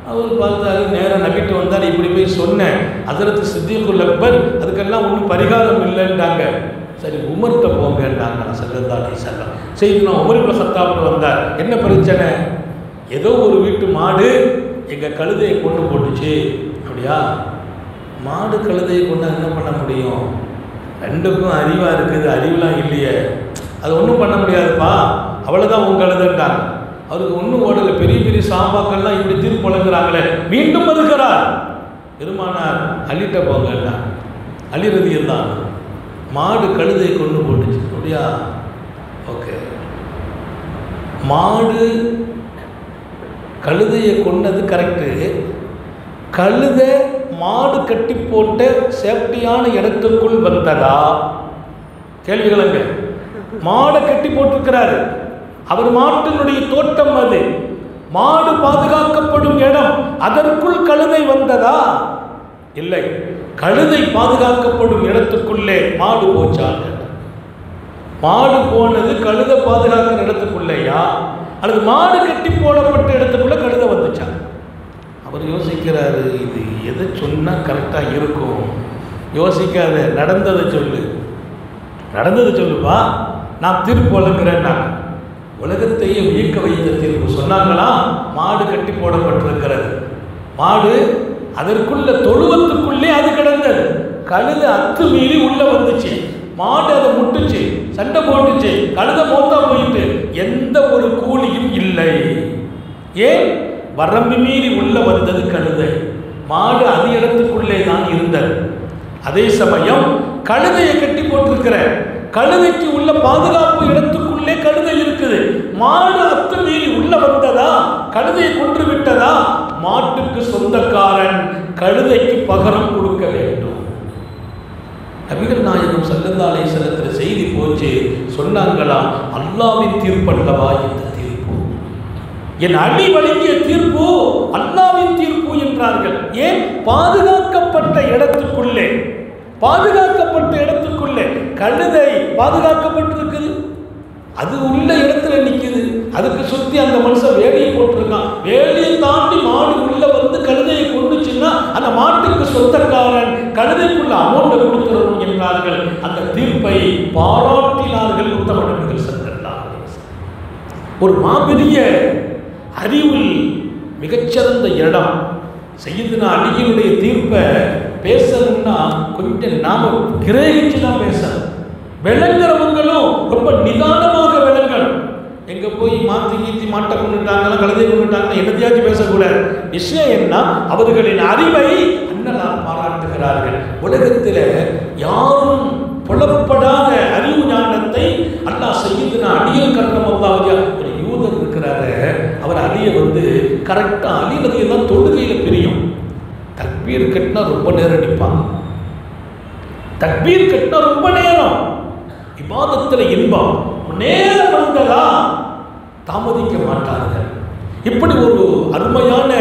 Speaker 1: அவர் பார்த்தாரு, நேரம் நம்பிட்டு வந்தார். இப்படி போய் சொன்னேன், ஹஜ்ரத் சித்திகுல் அக்பர் அதுக்கெல்லாம் ஒன்றும் பரிகாரம் இல்லைன்ட்டாங்க. சரி உமர்கிட்ட போங்கன்னாங்க ஸல்லல்லாஹு அலைஹி வஸல்லம். செய்தினா உமர் இப்னு கத்தாப் வந்தார். என்ன பிரச்சனை? ஏதோ ஒரு வீட்டு மாடு எங்கள் கழுதையை கொண்டு போட்டுச்சு. அப்படியா? மாடு கழுதையை கொண்டு என்ன பண்ண முடியும்? ரெண்டுக்கும் அறிவாக இருக்குது, அறிவுலாம் இல்லையே, அது ஒன்றும் பண்ண முடியாதுப்பா, அவ்வளோதான் உங்கள் கழுதைன்ட்டாங்க. அவருக்கு ஒன்றும் ஓடலை. பெரிய பெரிய சாம்பாக்கள்லாம் இப்படி தீர்ப்பு வழங்குறாங்களே. மீண்டும் மறுக்கிறார். பெருமானார் அலிட்ட போங்கன்னா அலி ரலியல்லாஹு அன்ஹு மாடு கழுதையை கொண்டு போட்டுச்சு. அப்படியா? ஓகே. மாடு கழுதையை கொண்டது கரெக்டு. கழுதை மாடு கட்டி போட்ட சேஃப்டியான இடத்துக்குள் வந்ததா? கேள்விகளங்க. மாடை கட்டி போட்டிருக்கிறாரு, அவர் மாட்டினுடைய தோட்டம், அது மாடு பாதுகாக்கப்படும் இடம், அதற்குள் கழுதை வந்ததா? இல்லை. கழுதை பாதுகாக்கப்படும் இடத்துக்குள்ளே மாடு போச்சாங்க. மாடு போனது கழுதை பாதுகாக்கிற இடத்துக்குள்ளேயா, அல்லது மாடு கட்டி போடப்பட்ட இடத்துக்குள்ள கழுதை வந்துச்சா? அவர் யோசிக்கிறாரு, இது எதை சொன்னால் கரெக்டாக இருக்கும்? யோசிக்காத, நடந்ததை சொல்லு, நடந்ததை சொல்லுப்பா, நான் தீர்ப்பு வழங்குறேன்னா. உலகத்தையே வியக்க வைத்த தீர்ப்பு சொன்னாங்களா? மாடு கட்டி போடப்பட்டிருக்கிறது, மாடு அதற்குள்ள தொழுவத்துக்குள்ளே அது கிடந்தது, கழுதை அத்துமீறி உள்ள வந்துச்சு, மாடு அதை முட்டுச்சு, சண்டை போட்டுச்சு, கழுதை மோத்தா போயிட்டு எந்த ஒரு கூலியும் இல்லை. ஏன்? வரம்பு மீறி உள்ள வந்தது கழுதை, மாடு அது இடத்துக்குள்ளே தான் இருந்தது. அதே சமயம் கழுதையை கட்டி போட்டிருக்கிற கழுதைக்கு உள்ள பாதுகாப்பு இடத்துக்குள்ளே கழுதை இருக்குது. மாடு அத்துமீறி உள்ள வந்ததா? கழுதையை கொன்று விட்டதா? மாட்டுக்கு சொந்தக்காரன் கழுதைக்கு பகரம் கொடுக்க வேண்டும். நபிகள் நாயகம் ஸல்லல்லாஹு அலைஹி வஸல்லம் செய்தி போச்சு. சொன்னாங்களா, அல்லாஹ்வின் தீர்ப்பல்லவா இந்த தீர்ப்பு, என் அடி வழங்கிய தீர்ப்பு அல்லாஹ்வின் தீர்ப்பு என்றார்கள். ஏன்? பாதுகாக்கப்பட்ட இடத்துக்குள்ளே, பாதுகாக்கப்பட்ட இடத்துக்குள்ளே கழுதை பாதுகாக்கப்பட்டிருக்குது, அது உள்ள இடத்துல நிற்குது, அதுக்கு சுற்றி அந்த மனுஷன் வேலியை போட்டிருக்கான், வேலியை தாண்டி மாடு உள்ள வந்து கழுதையை கொண்டுச்சுன்னா அந்த மாட்டுக்கு சொந்தக்காரன் கழுதைக்குள்ள அமௌண்ட்டை கொடுத்துடணும் என்றார்கள். அந்த தீர்ப்பை பாராட்டினார்கள் உத்தம நபிகள் ஸல்லல்லாஹு அலைஹி வஸல்லம். ஒரு மாபெரிய அறிவில் மிகச்சிறந்த இடம். சய்யிதுனா அலியினுடைய தீர்ப்பை பேசணும்னா கொஞ்சம் நாம கிரகிச்சு தான் பேசணும். விளங்குறவங்களும் ரொம்ப நிதானமாக விளங்கணும். எங்க போய் மாத்தி மாட்டை கொண்டுட்டாங்களா, கழுதை கொண்டுட்டாங்களா, என்னத்தையாச்சும் பேசக்கூடாது. விஷயம் என்ன? அவர்களின் அறிவை அண்ணலார் பாராட்டுகிறார்கள். உலகத்தில் யாரும் புலப்படாத அறிவு ஞானத்தை அல்லாஹ் சய்யிதுனா அலியில் கர்ரமல்லாஹு ஒரு யூதர் இருக்கிறாரு, அவர் அலியை வந்து கரெக்டாக அலி ரலியல்லாஹு தொழுகையில் பிரியும். தக்பீர் கட்டினா ரொம்ப நேரம் நிற்பாங்க, தக்பீர் கட்டினா ரொம்ப நேரம், இபாதத்தில் இன்பம், நேரம் வந்ததா தாமதிக்க மாட்டார்கள். இப்படி ஒரு அருமையான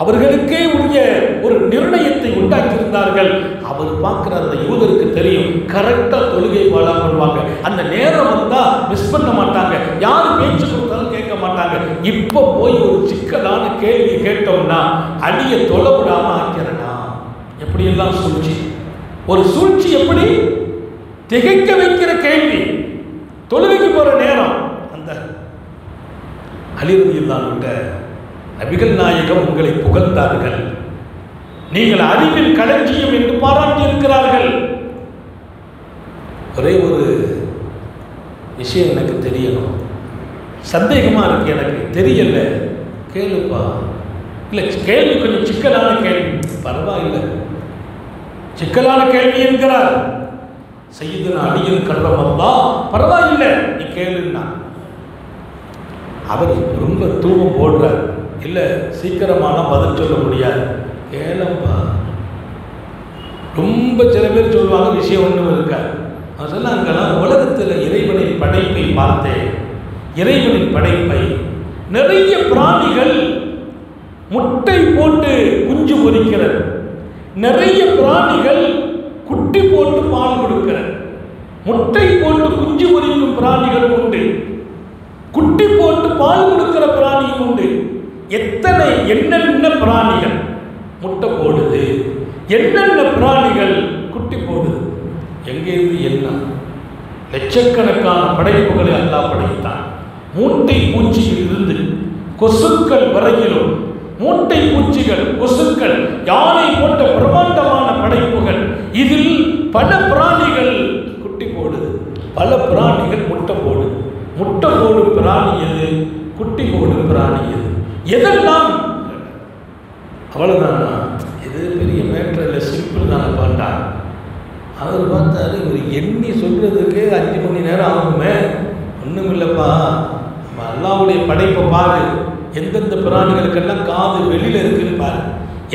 Speaker 1: அவர்களுக்கே உரிய ஒரு நிர்ணயத்தை உண்டாக்கியிருந்தார்கள். அவர் பார்க்குற அந்த யூதருக்கு தெரியும், கரெக்டாக தொழுகை ஃபாலோ பண்ணுவாங்க, அந்த நேரம் வந்தால் மிஸ் பண்ண மாட்டாங்க, யார் பேச்சு கொடுத்தாலும் கேட்க மாட்டாங்க. இப்போ போய் ஒரு சிக்கலான கேள்வி கேட்டோம்னா அடியை தொலை விடாமல் ஆக்கிறனா, எப்படியெல்லாம் சூழ்ச்சி, ஒரு சூழ்ச்சி எப்படி திகைக்க வைக்கிற கேள்வி. தொழுகைக்கு போகிற நேரம் அந்த அலி ரலியல்லாஹு அன்ஹு நபிகள் நாயகம் உங்களை புகழ்ந்தார்கள், நீங்கள் அறிவின் களஞ்சியம் என்று பாராட்டி இருக்கிறார்கள். ஒரே ஒரு விஷயம் எனக்கு தெரியணும், சந்தேகமா இருக்கு, எனக்கு தெரியல, கேளுப்பா. இல்லை கேள்வி கொஞ்சம் சிக்கலான கேள்வி, பரவாயில்லை, சிக்கலான கேள்வி என்கிறார் சய்யிதுனா அலியில் கர்ரமல்லாஹு, பரவாயில்லை நீ கேளுன்னா. அவர் ரொம்ப தூவம் போடுறார், இல்லை சீக்கிரமான பதில் சொல்ல முடியாது, கேளப்பா. ரொம்ப சில பேர் சொல்லுவாங்க விஷயம் ஒன்றும் இருக்காது. அவன் சொன்னாங்கலாம், உலகத்தில் இறைவனின் படைப்பை பார்த்தேன், இறைவனின் படைப்பை. நிறைய பிராணிகள் முட்டை போட்டு குஞ்சு பொரிக்கிறது, நிறைய பிராணிகள் குட்டி போட்டு பால் கொடுக்கிறது. முட்டை போட்டு குஞ்சு பொரிக்கும் பிராணிகளும் உண்டு, குட்டி போட்டு பால் கொடுக்கிற பிராணியும் உண்டு. எத்தனை என்னென்ன பிராணிகள் முட்டை போடுது, என்னென்ன பிராணிகள் குட்டி போடுது. எங்கேருந்து என்ன லட்சக்கணக்கான படைப்புகளை அல்லாஹ் படைத்தான். மூட்டை பூச்சியில் இருந்து கொசுக்கள் வரையிலும், மூட்டை பூச்சிகள், கொசுக்கள், யானை போன்ற பிரமாண்டமான படைப்புகள். இதில் பல பிராணிகள் குட்டி போடுது, பல பிராணிகள் முட்டை போடுது. முட்டை போடும் பிராணி எது, குட்டி போடும் பிராணி எது, எதெல்லாம்? அவ்வளவுதானா? இது பெரிய மேட்டர், சிம்பிள் தானே பாட்டான். அவர் பார்த்தாரு, ஒரு எண்ணி சொல்றதுக்கு 5 மணி நேரம் ஆகுமே. ஒன்றும் இல்லைப்பா, நம்ம அல்லாஹ்வுடைய படைப்பை பாரு. எந்தெந்த பிராணிகளுக்கெல்லாம் காது வெளியில இருக்குன்னு பாரு.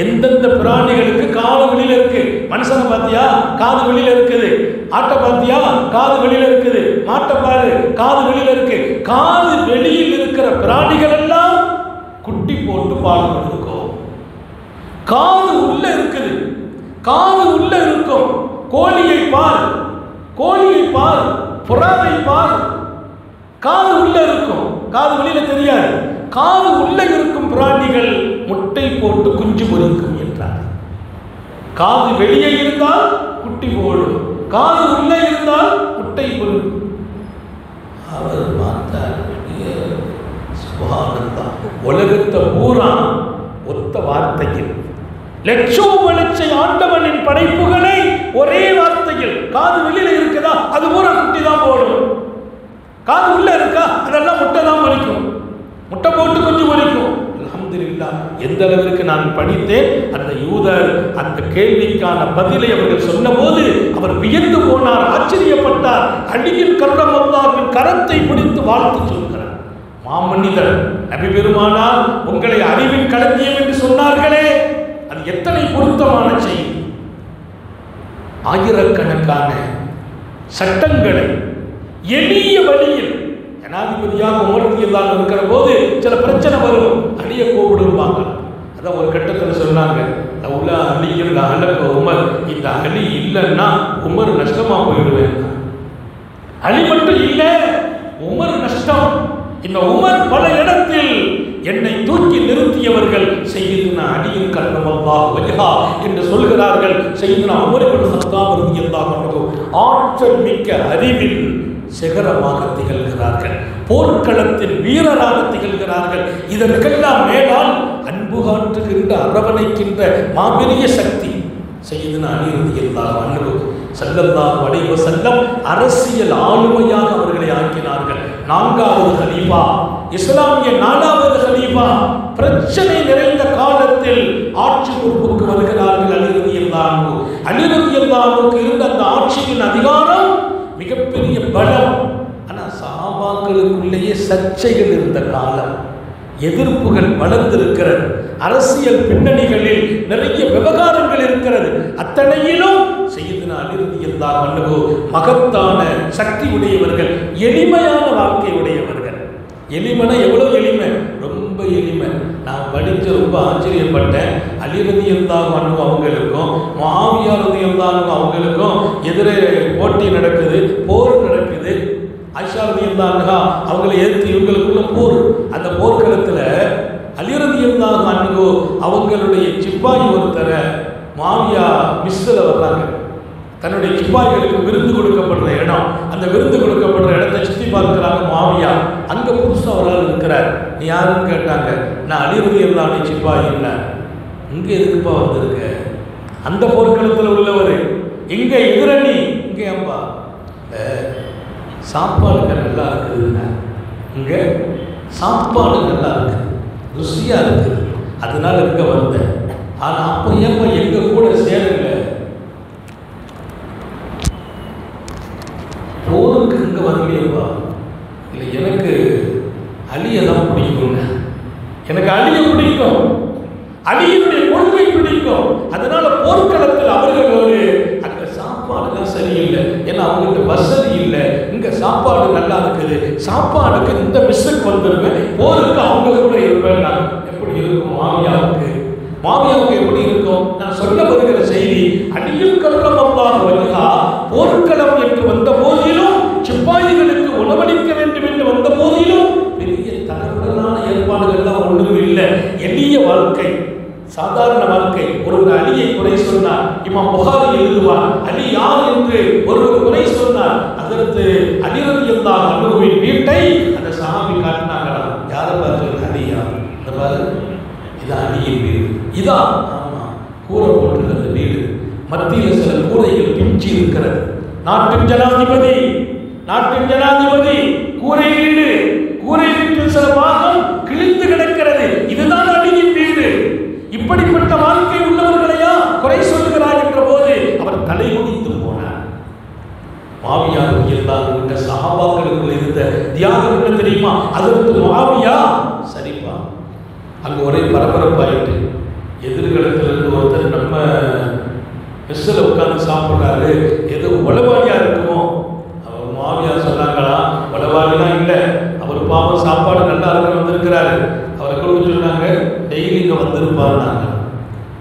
Speaker 1: எந்தெந்த பிராணிகளுக்கு காது வெளியில இருக்கு. மனுஷனை பார்த்தியா, காது வெளியில இருக்குது. ஆட்டை பார்த்தியா, காது வெளியில இருக்குது. மாட்டை பாரு, காது வெளியில இருக்கு. காது வெளியில் இருக்கிற பிராணிகள் எல்லாம் குட்டி போட்டு பால் கொடுக்கும். காது உள்ள இருக்குது, காது உள்ள இருக்கும். கோழியை பார், கோழியை பார், புறாவை பார், காது உள்ள இருக்கும், காது வெளியில தெரியாது. காது உள்ள இருக்கும் பிராணிகள் முட்டை போட்டு குஞ்சு பொரிக்கும் என்றார். காது வெளியே இருந்தால் குட்டி போடும், காது உள்ள இருந்தால் முட்டை பொரிக்கும். அவர் பார்த்தார், உலகத்தை பூரா ஒத்த வார்த்தையில் லட்சோபலட்சை ஆண்டவனின் படைப்புகளை ஒரே வார்த்தையில், காது வெளியில இருக்குதா, அது பூரா குட்டி தான் போடும். காது உள்ள இருக்கா, அதெல்லாம் முட்டை தான் பொரிக்கும், முட்டை போட்டு கொஞ்சம் பொரிக்கும். அல்ஹம்துலில்லாஹ். எந்த அளவிற்கு நான் படித்தேன். அந்த யூதர் அந்த கேள்விக்கான பதிலை அவர்கள் சொன்னபோது அவர் வியந்து போனார், ஆச்சரியப்பட்டார். அலியின் கர்ரமல்லாஹ்வின் கரத்தை பிடித்து வாழ்த்து சொல்கிறார். மாமனிதர் நபி பெருமானார் உங்களை அறிவின் களஞ்சியம் என்று சொன்னார்களே, அது எத்தனை பொருத்தமான செய்தி. ஆயிரக்கணக்கான சட்டங்களை எளிய வழியில், ஜனாதிபதியாக உமர் ரலியல்லாஹு இருக்கிற போது சில பிரச்சனை வரும், அலியை கூப்பிடுவாங்க. அதான் ஒரு கட்டத்தில் சொன்னாங்க, லவ்லா அலியின் லஅலக உமர், இந்த அலி இல்லைன்னா உமர் நஷ்டமா போயிடுவேன். அலி மட்டும் இல்லை, உமர் நஷ்டம். இந்த உமர் பல இடத்தில் என்னை தூக்கி நிறுத்தியவர்கள் சையதுனா அலியின் கர்ரமல்லாஹு வஜ்ஹா என்று சொல்கிறார்கள். சையதுனா உமர் இப்னு கத்தாப் ரலியல்லாஹு அன்ஹு ஆற்றல் மிக்க அறிவில் சிகரமாக திகழ்கிறார்கள், போர்க்களத்தின் வீரராக திகழ்கிறார்கள். இதற்கெல்லாம் மேலால் அன்பு காட்டுகின்ற, அரவணைக்கின்ற மாபெரிய சக்தி சையதுனா அலி ரலியல்லாஹு அன்ஹு ஸல்லல்லாஹு அலைஹி வஸல்லம் அரசியல் ஆளுமையாக அவர்களை ஆக்கினார்கள். 4வது கலீஃபா, இஸ்லாமிய 4வது கலீஃபா. பிரச்சனை நிறைந்த காலத்தில் ஆட்சி பொறுப்புக்கு வருகிறார்கள் அலி ரலியல்லாஹு அன்ஹு. அலி ரலியல்லாஹு அன்ஹுக்கு இருந்த அந்த ஆட்சியின் அதிகாரம் மிகப்பெரிய பலம். ஆனால் சஹாபாக்களுக்குள்ளேயே சர்ச்சைகள் இருந்த காலம், எதிர்ப்புகள் வளர்ந்திருக்கிறது, அரசியல் பின்னணிகளில் நிறைய விவகாரங்கள் இருக்கிறது. அத்தனையிலும் சையதுனா அலி ரலியல்லாஹு அன்ஹு மகத்தான சக்தி உடையவர்கள், எளிமையான வாழ்க்கை உடையவர்கள். எளிமைனா எவ்வளவு எளிமை, ரொம்ப எளிமை. நான் படித்து ரொம்ப ஆச்சரியப்பட்டேன். அலி ரலியல்லாஹு அன்ஹு அவங்களுக்கும் முஆவியா ரலியல்லாஹு அன்ஹு அவங்களுக்கும் எதிரே போட்டி நடக்குது, போர் நடக்குது. ஆயிஷா ரலியல்லாஹு அன்ஹா அவங்களை எதிர்த்து இவங்களுக்குள்ள போர். அந்த போர்க்களத்தில் அலி ரலியல்லாஹு அன்ஹு அவங்களுடைய சிப்பாய் ஒருத்தரை முஆவியா மிஸ்ஸில் வர்றாங்க. தன்னுடைய சிப்பாய்களுக்கு விருந்து கொடுக்கப்படுற இடம், அந்த விருந்து கொடுக்கப்படுற இடத்தை சுற்றி பார்க்கிறாங்க முஆவியா. அங்கே புதுசாக ஒரு ஆள் இருக்கிறார். நீ யாருன்னு கேட்டாங்க. நான் அலி ரலியல்லாஹு அன்ஹு சிப்பாய் இல்லை. இங்கே எதுக்குப்பா வந்திருக்க? அந்த போர்க்களத்தில் உள்ளவர். இங்கே எதிரணி, இங்கே அம்பா சாப்பாடுகள் நல்லா இருக்குதுங்க, இங்கே சாப்பாடு நல்லா இருக்குது, ருசியாக இருக்குது, அதனால இருக்க வந்தேன். ஆனால் அப்போ ஏப்பா எங்கள் கூட சேரல, போருக்கு இங்கே வரலையப்பா. இல்லை, எனக்கு அலியை தான் பிடிக்குங்க, எனக்கு அலியை பிடிக்கும், அலியினுடைய கொள்கை பிடிக்கும். அதனால போர்க்களத்தில் அவர்களோடு அங்கே சாப்பாடுலாம் சரியில்லை, ஏன்னா அவங்ககிட்ட வசதி இல்லை. இங்கே சாப்பாடு நல்லா இருக்குது, சாப்பாடுக்கு இந்த மிஸ்ஸுக்கு வந்துருவேன், போருக்கு அவங்க கூட இருப்பேன். நான் எப்படி இருக்கும் மாவியாவுக்கு? மாவியாவுக்கு எப்படி இருக்கும்? நான் சொல்ல வருகிற செய்தி, அடியில் கர்ரமல்லாஹு வஜ்ஹா போர்க்களம் என்று வந்த போதிலும், சிப்பாய்களுக்கு உணவளிக்க வேண்டும் என்று வந்த போதிலும் பெரிய தகவலான ஏற்பாடுகள்லாம் ஒன்றும் இல்லை. எளிய வாழ்க்கை, சாதாரண வாழ்க்கை. ஒருவர் அலியை குறை சொன்னார், இமாம் புகாரி எழுதுவார், அலி யார் என்று ஒருவர் குறை சொன்னார். அதற்கு அலி ரலியல்லாஹு அன்ஹுவின் வீட்டை அந்த சஹாபி காட்டினாங்களா, யாரை பார்த்து? அலியா, இந்த பாரு, இதான் அலியின் வீடு, இதான் ஆமா கூரை போட்டிருக்கிற வீடு, மத்தியில் சில கூரைகள் பிஞ்சி இருக்கிறது. நாட்டின் ஜனாதிபதி கூரை வீடு, கூரை வீட்டில் சில பாகம் கிழிந்து கிடக்கிறது, இதுதான் அலியின் வீடு. இப்படிப்பட்ட வாழ்க்கை உள்ளவர்களையா குறை சொல்லுகிறார் என்ற போது அவர் தலை குனிந்து போனார். மாவியா ரலியல்லாஹு அன்ஹு சஹாபாக்களுக்குள் இருந்த தியாகம் என்ன தெரியுமா? அதற்கு மாவியா சரிப்பா. அங்க ஒரே பரபரப்பாயிட்டு, எதிர்காலத்திலிருந்து ஒருத்தர் நம்ம மெஸ்ஸில் உட்கார்ந்து சாப்பிட்றாரு, ஏதோ உளவாளியா இருக்குமோ. அவர் மாவியா சொன்னாங்களா, உளவாளிலாம் இல்லை, அவர் பாவம் சாப்பாடு நல்லா இருக்க வந்திருக்கிறாரு. அவரை கொடுக்க சொன்னாங்க, டெய்லி இங்கே வந்திருப்பாருனாங்க,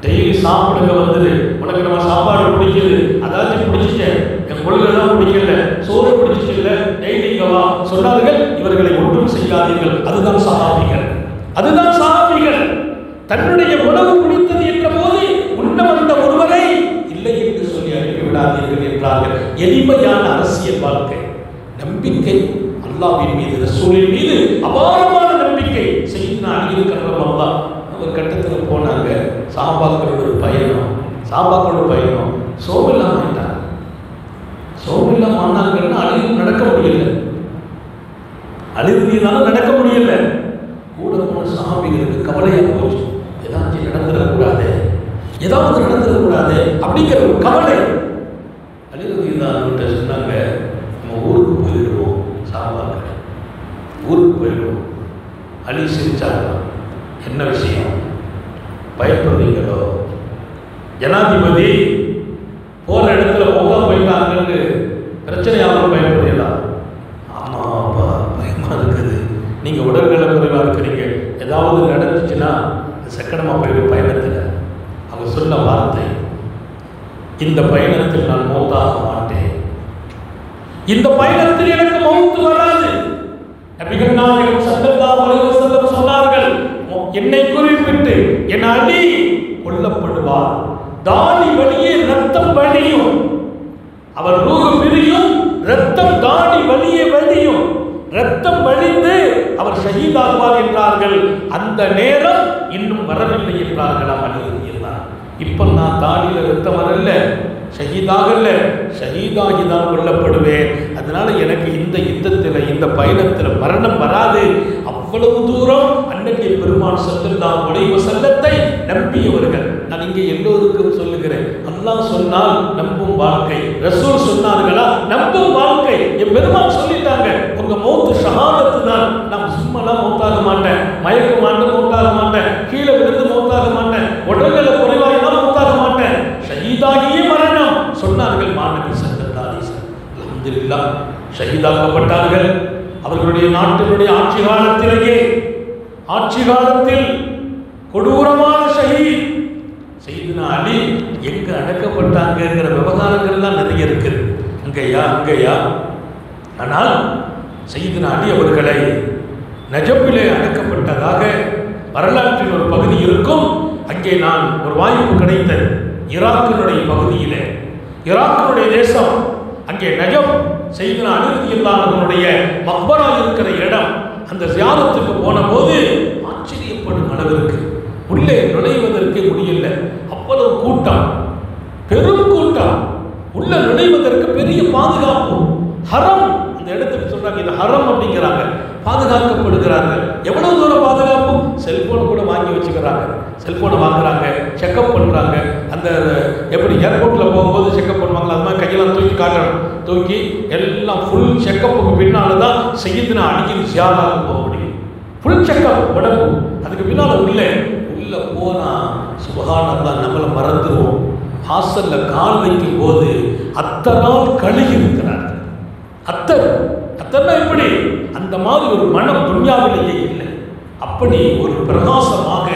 Speaker 1: டெய்லி சாப்பிடுங்க வந்துரு, உனக்கு நம்ம சாப்பாடு பிடிக்குது, அதாச்சும் பிடிச்சிட்டேன், என் கொள்கைதான் பிடிக்கல, சோறு பிடிச்சிட்டு டெய்லி இங்கே வா சொன்னார்கள். இவர்களை ஒன்றும் செய்யாதீர்கள், அதுதான் சஹாபிகள். தன்னுடைய உணவு பிடித்தது என்ற போது உண்ண வந்த ஒருவரை இல்லை என்று சொல்லி அனுப்பிவிடாதீர்கள் என்றார்கள். எளிமையான அரசியல் வாழ்க்கை, நம்பிக்கை அல்லாஹ்வின் மீது, ரசூலின் மீது அபாரமான நம்பிக்கை. செய்யினா அலி கர்ரமல்லாஹ் ஒரு கட்டத்தில் போனாங்க, சஹாபாக்களோட பயணம் சோமில்லாம ஆயிட்டாங்க. சோமில்லாம ஆனாங்கன்னா அலியும் நடக்க முடியல, அலிருதியினால நடக்க முடியல. கூட போன சஹாபிகளுக்கு கவலையாக போச்சு, ஏதாச்சும் நடந்துடக்கூடாது அப்படிங்கிற ஒரு கவலை. அலிருதியினால சொன்னாங்க, நம்ம ஊருக்கு போயிடுவோம், சஹாபாக்கள் ஊருக்கு போயிடுவோம். அலி சிரிச்சாங்க, என்ன விஷயம், பயப்படுறீங்களோ? ஜனாதிபதி போற இடத்துல போகா போயிட்டாங்கன்னு பிரச்சனையாக பயப்படுறீங்களா? ஆமாப்பா, பயமா இருக்குது, நீங்க உடல்நல குறைவா இருக்கிறீங்க, ஏதாவது நடந்துச்சுன்னா சக்கரமா போயிடும் பயணத்தில். அவங்க சொன்ன வார்த்தை, இந்த பயணத்தில் நான் மௌத்தாக மாட்டேன், இந்த பயணத்தில் எனக்கு மௌத்து வராது. நபிகள் நாயகம் ஸல்லல்லாஹு அலைஹி வஸல்லம் சொன்னார்கள், என்னை குறிப்பிட்டு என் அலி கொல்லப்படுவார், தாடி வழியே ரத்தம் வழியும், அவர் ரூஹ் பிரியும், ரத்தம் தாடி வழியே வழியும், ரத்தம் வழிந்து அவர் ஷஹீதாகுவார் என்றார்கள். அந்த நேரம் இன்னும் வரவில்லை என்றார்கள். அலி ரலியல்லாஹு. இப்ப நான் தாடியில ரத்தம் வரல, ஷஹீதாகல, ஷஹீதாகி தான் கொல்லப்படுவேன். அதனால எனக்கு இந்த யுத்தத்தில், இந்த பயணத்தில் மரணம் வராது. அவ்வளவு தூரம் அன்னைக்கு பெருமான் ஸல்லல்லாஹு அலைஹி வஸல்லத்தை நம்பியவர்கள். நான் இங்கே எல்லோருக்கும் சொல்லுகிறேன், அல்லாஹ் சொன்னால் நம்பும் வாழ்க்கை, ரசூல் சொன்னார்களா நம்பும் வாழ்க்கை. என் பெருமான் சொல்லிட்டாங்க, உங்க மௌத்து ஷஹாதத்து தான், நான் சும்மாலாம் மௌத்தாக மாட்டேன், மயக்க மாட்டேன், மௌத்தாக மாட்டேன், கீழே விழுந்து மௌத்தாக மாட்டேன், உடல்நல குறைவாயினால் மௌத்தாக மாட்டேன், ஷஹீதாகியே மரணம் சொன்னார்கள் மாநபி ஸல்லல்லாஹு அலைஹி வஸல்லம். அல்ஹம்துலில்லாஹ், ஷஹீதாக்கப்பட்டார்கள். அவர்களுடைய நாட்டினுடைய ஆட்சி காலத்தில் கொடூரமான ஷஹீத் செய்யினா அலி எங்க அடக்கப்பட்டாங்கிற விவகாரங்கள்லாம் நிறைய இருக்குது, அங்கேயா. ஆனால் செய்யினா அலி அவர்களை நஜப்பிலே அடக்கப்பட்டதாக வரலாற்றின் ஒரு பகுதி இருக்கும். அங்கே நான் ஒரு வாய்ப்பு கிடைத்தது, ஈராக்கினுடைய பகுதியிலே, ஈராக்கினுடைய தேசம், அங்கே நஜப் செய்யினா அலி ரலியல்லாஹு அன்ஹுடைய மக்பரா இருக்கிற இடம். அந்த ஜியாரத்துக்கு போன போது ஆச்சரியப்படும் அளவிற்கு உள்ளே நுழைவதற்கு முடியல, அவ்வளவு கூட்டம், பெரும் கூட்டம். உள்ள நுழைவதற்கு பெரிய பாதுகாப்பு. ஹரம், அந்த இடத்துக்கு சொல்றாங்க, இது ஹரம் அப்படிங்கிறாங்க, பாதுகாக்கப்படுகிறார்கள். எவ்வளவு தூரம் பாதுகாப்பு? செல்போன் கூட வாங்கி வச்சுக்கிறாங்க, செல்போனை வாங்குறாங்க, செக்அப் பண்ணுறாங்க. அந்த எப்படி ஏர்போர்ட்டில் போகும்போது செக்அப் பண்ணுவாங்களா, அது மாதிரி கையெல்லாம் தூக்கி காட்டணும், தூக்கி எல்லாம் ஃபுல் செக்கப்புக்கு பின்னால் தான் செய்யினா அலியின் ஜியாராவுக்கு போக முடியும். ஃபுல் செக்கப் உடம்பு, அதுக்கு பின்னால் உள்ளே போனால் சுபஹானல்லாஹ் நம்மளை மறந்துடுவோம். ஹாஸ்டலில் கால் வைக்கும் போது அத்தரால் கழுகி இருக்கிறார்கள். அத்தர்னா எப்படி? அந்த மாதிரி ஒரு மனம் துன்யாவிலேயே இல்லை. அப்படி ஒரு பிரகாசமாக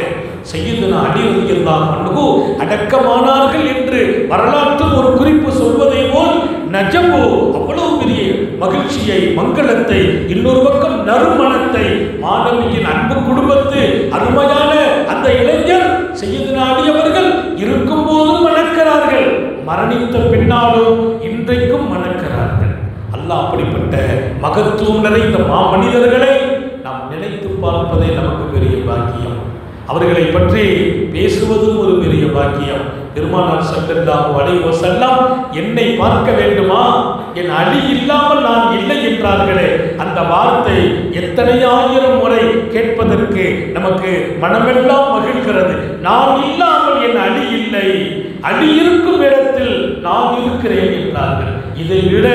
Speaker 1: சய்யிதுனா அலி ரலியல்லாஹு அன்ஹு அடக்கமானார்கள் என்று வரலாற்றில் ஒரு குறிப்பு சொல்வதை போல் நஜபு அவ்வளவு பெரிய மகிழ்ச்சியை, மங்களத்தை, இன்னொரு பக்கம் நறுமணத்தை, மாணவியின் அன்பு குடும்பத்து அருமையான அந்த இளைஞர் சய்யிதுனா அலி அவர்கள் இருக்கும் போதும் மணக்கிறார்கள், மரணித்த பின்னாலும் இன்றைக்கும் மணக்கிறார்கள். அல்லாஹ் அப்படிப்பட்ட மகத்துவம் நிறைந்த மாமனிதர்களை நாம் நினைத்து பார்ப்பதே நமக்கு பெரிய பாக்கியம். அவர்களை பற்றி பேசுவதும் ஒரு பெரிய பாக்கியம். பெருமானார் ஸல்லல்லாஹு அலைஹி வஸல்லம் என்னை பார்க்க வேண்டுமா, என் அலி இல்லாமல் நான் இல்லை என்றார்களே, அந்த வார்த்தை எத்தனை ஆயிரம் முறை கேட்பதற்கு நமக்கு மனமெல்லாம் மகிழ்கிறது. நான் இல்லாமல் என் அலி இல்லை, அலி இருக்கும் இடத்தில் நான் இருக்கிறேன் என்றார்கள். இதை விட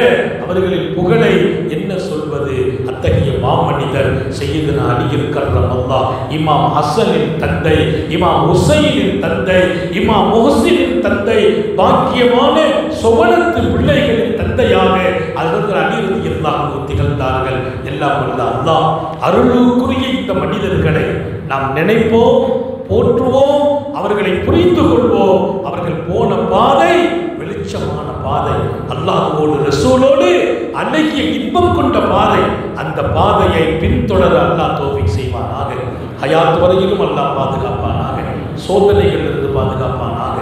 Speaker 1: அவர்களின் புகழை என்ன சொல்வது? அத்தகைய மாமனிதர் சய்யிதுனா அலி கர்ரமல்லாஹ், இமாம் ஹசனின் தந்தை, இமாம் ஹுசைனின் தந்தை, இமாம் முஹ்சினின் தந்தை, பாக்கியமான சொவனத்து பிள்ளைகளின் தந்தையாக ஹஜ்ரத் அலி ரலியல்லாஹு அன்ஹு திகழ்ந்தார்கள். எல்லாம் வல்ல அல்லாஹ் அருளுக்குரிய இந்த மனிதர்களை நாம் நினைப்போம், போற்றுவோம், அவர்களை புரிந்து கொள்வோம். அவர்கள் போன பாதை வெளிச்சமான பாதை, அல்லாஹ்வோடு ரசூலோடு அழகிய இன்பம் கொண்ட பாதை. அந்த பாதையை பின்தொடர அல்லாஹ் தௌஃபீக் செய்வானாக. ஹயாத் வரையிலும் அல்லாஹ் பாதுகாப்பானாக, சோதனைகளிலிருந்து பாதுகாப்பானாக,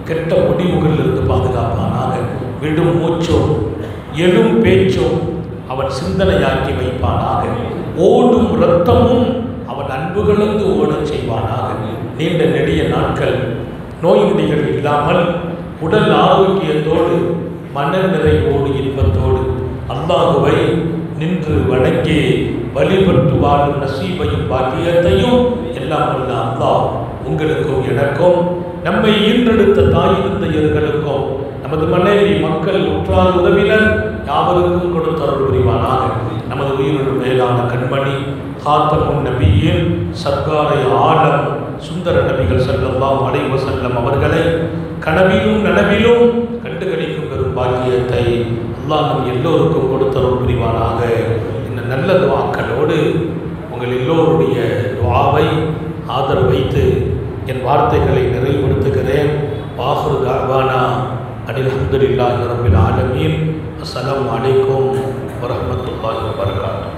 Speaker 1: கெட்ட முடிவுகளிலிருந்து பாதுகாப்பானாக. விடும் மூச்சோ எழும் பேச்சோ அவன் சிந்தனையாக்கி வைப்பானாக. ஓடும் இரத்தமும் அவன் அன்புகளந்து ஓடச் செய்வானாக. நீண்ட நெடிய நாட்கள் நோய் நொடிகள் இல்லாமல் உடல் ஆரோக்கியத்தோடு மன நிறைவோடு இன்பத்தோடு அல்லாஹுவை நின்று வணங்கி வழிபட்டு வாழும் நசீபையும் பாக்கியத்தையும் எல்லாம் வல்ல அல்லாஹ் உங்களுக்கும் எனக்கும், நம்மை ஈன்றெடுத்த தாய் தந்தையர்களுக்கும், நமது மனைவி, மக்கள், உற்றார், உறவினர் யாவருக்கும் கொடுத்த அருள் புரிவானாக. நமது உயிரோடு மேலான கண்மணி காத்தமுன் நபியின் சர்க்காரை ஆலம் சுந்தர நபிகள் ஸல்லல்லாஹு அலைஹி வஸல்லம் அவர்களை கனவிலும் நனவிலும் கண்டுகளிக்கும் பெரும் பாக்கியத்தை அல்லாஹ் நம் எல்லோருக்கும் கொடுத்தருள் புரிவானாக. இந்த நல்ல துஆக்களோடு உங்கள் எல்லோருடைய துஆவை ஆதரவு வைத்து என் வார்த்தைகளை நிறைவுபடுத்துகிறேன். வாஹிரு தஅவானா அனில் ஹம்துலில்லாஹி ரப்பில் ஆலமீன். அஸ்ஸலாமு அலைக்கும் வரஹ்மத்துல்லாஹி வபரகாத்துஹு.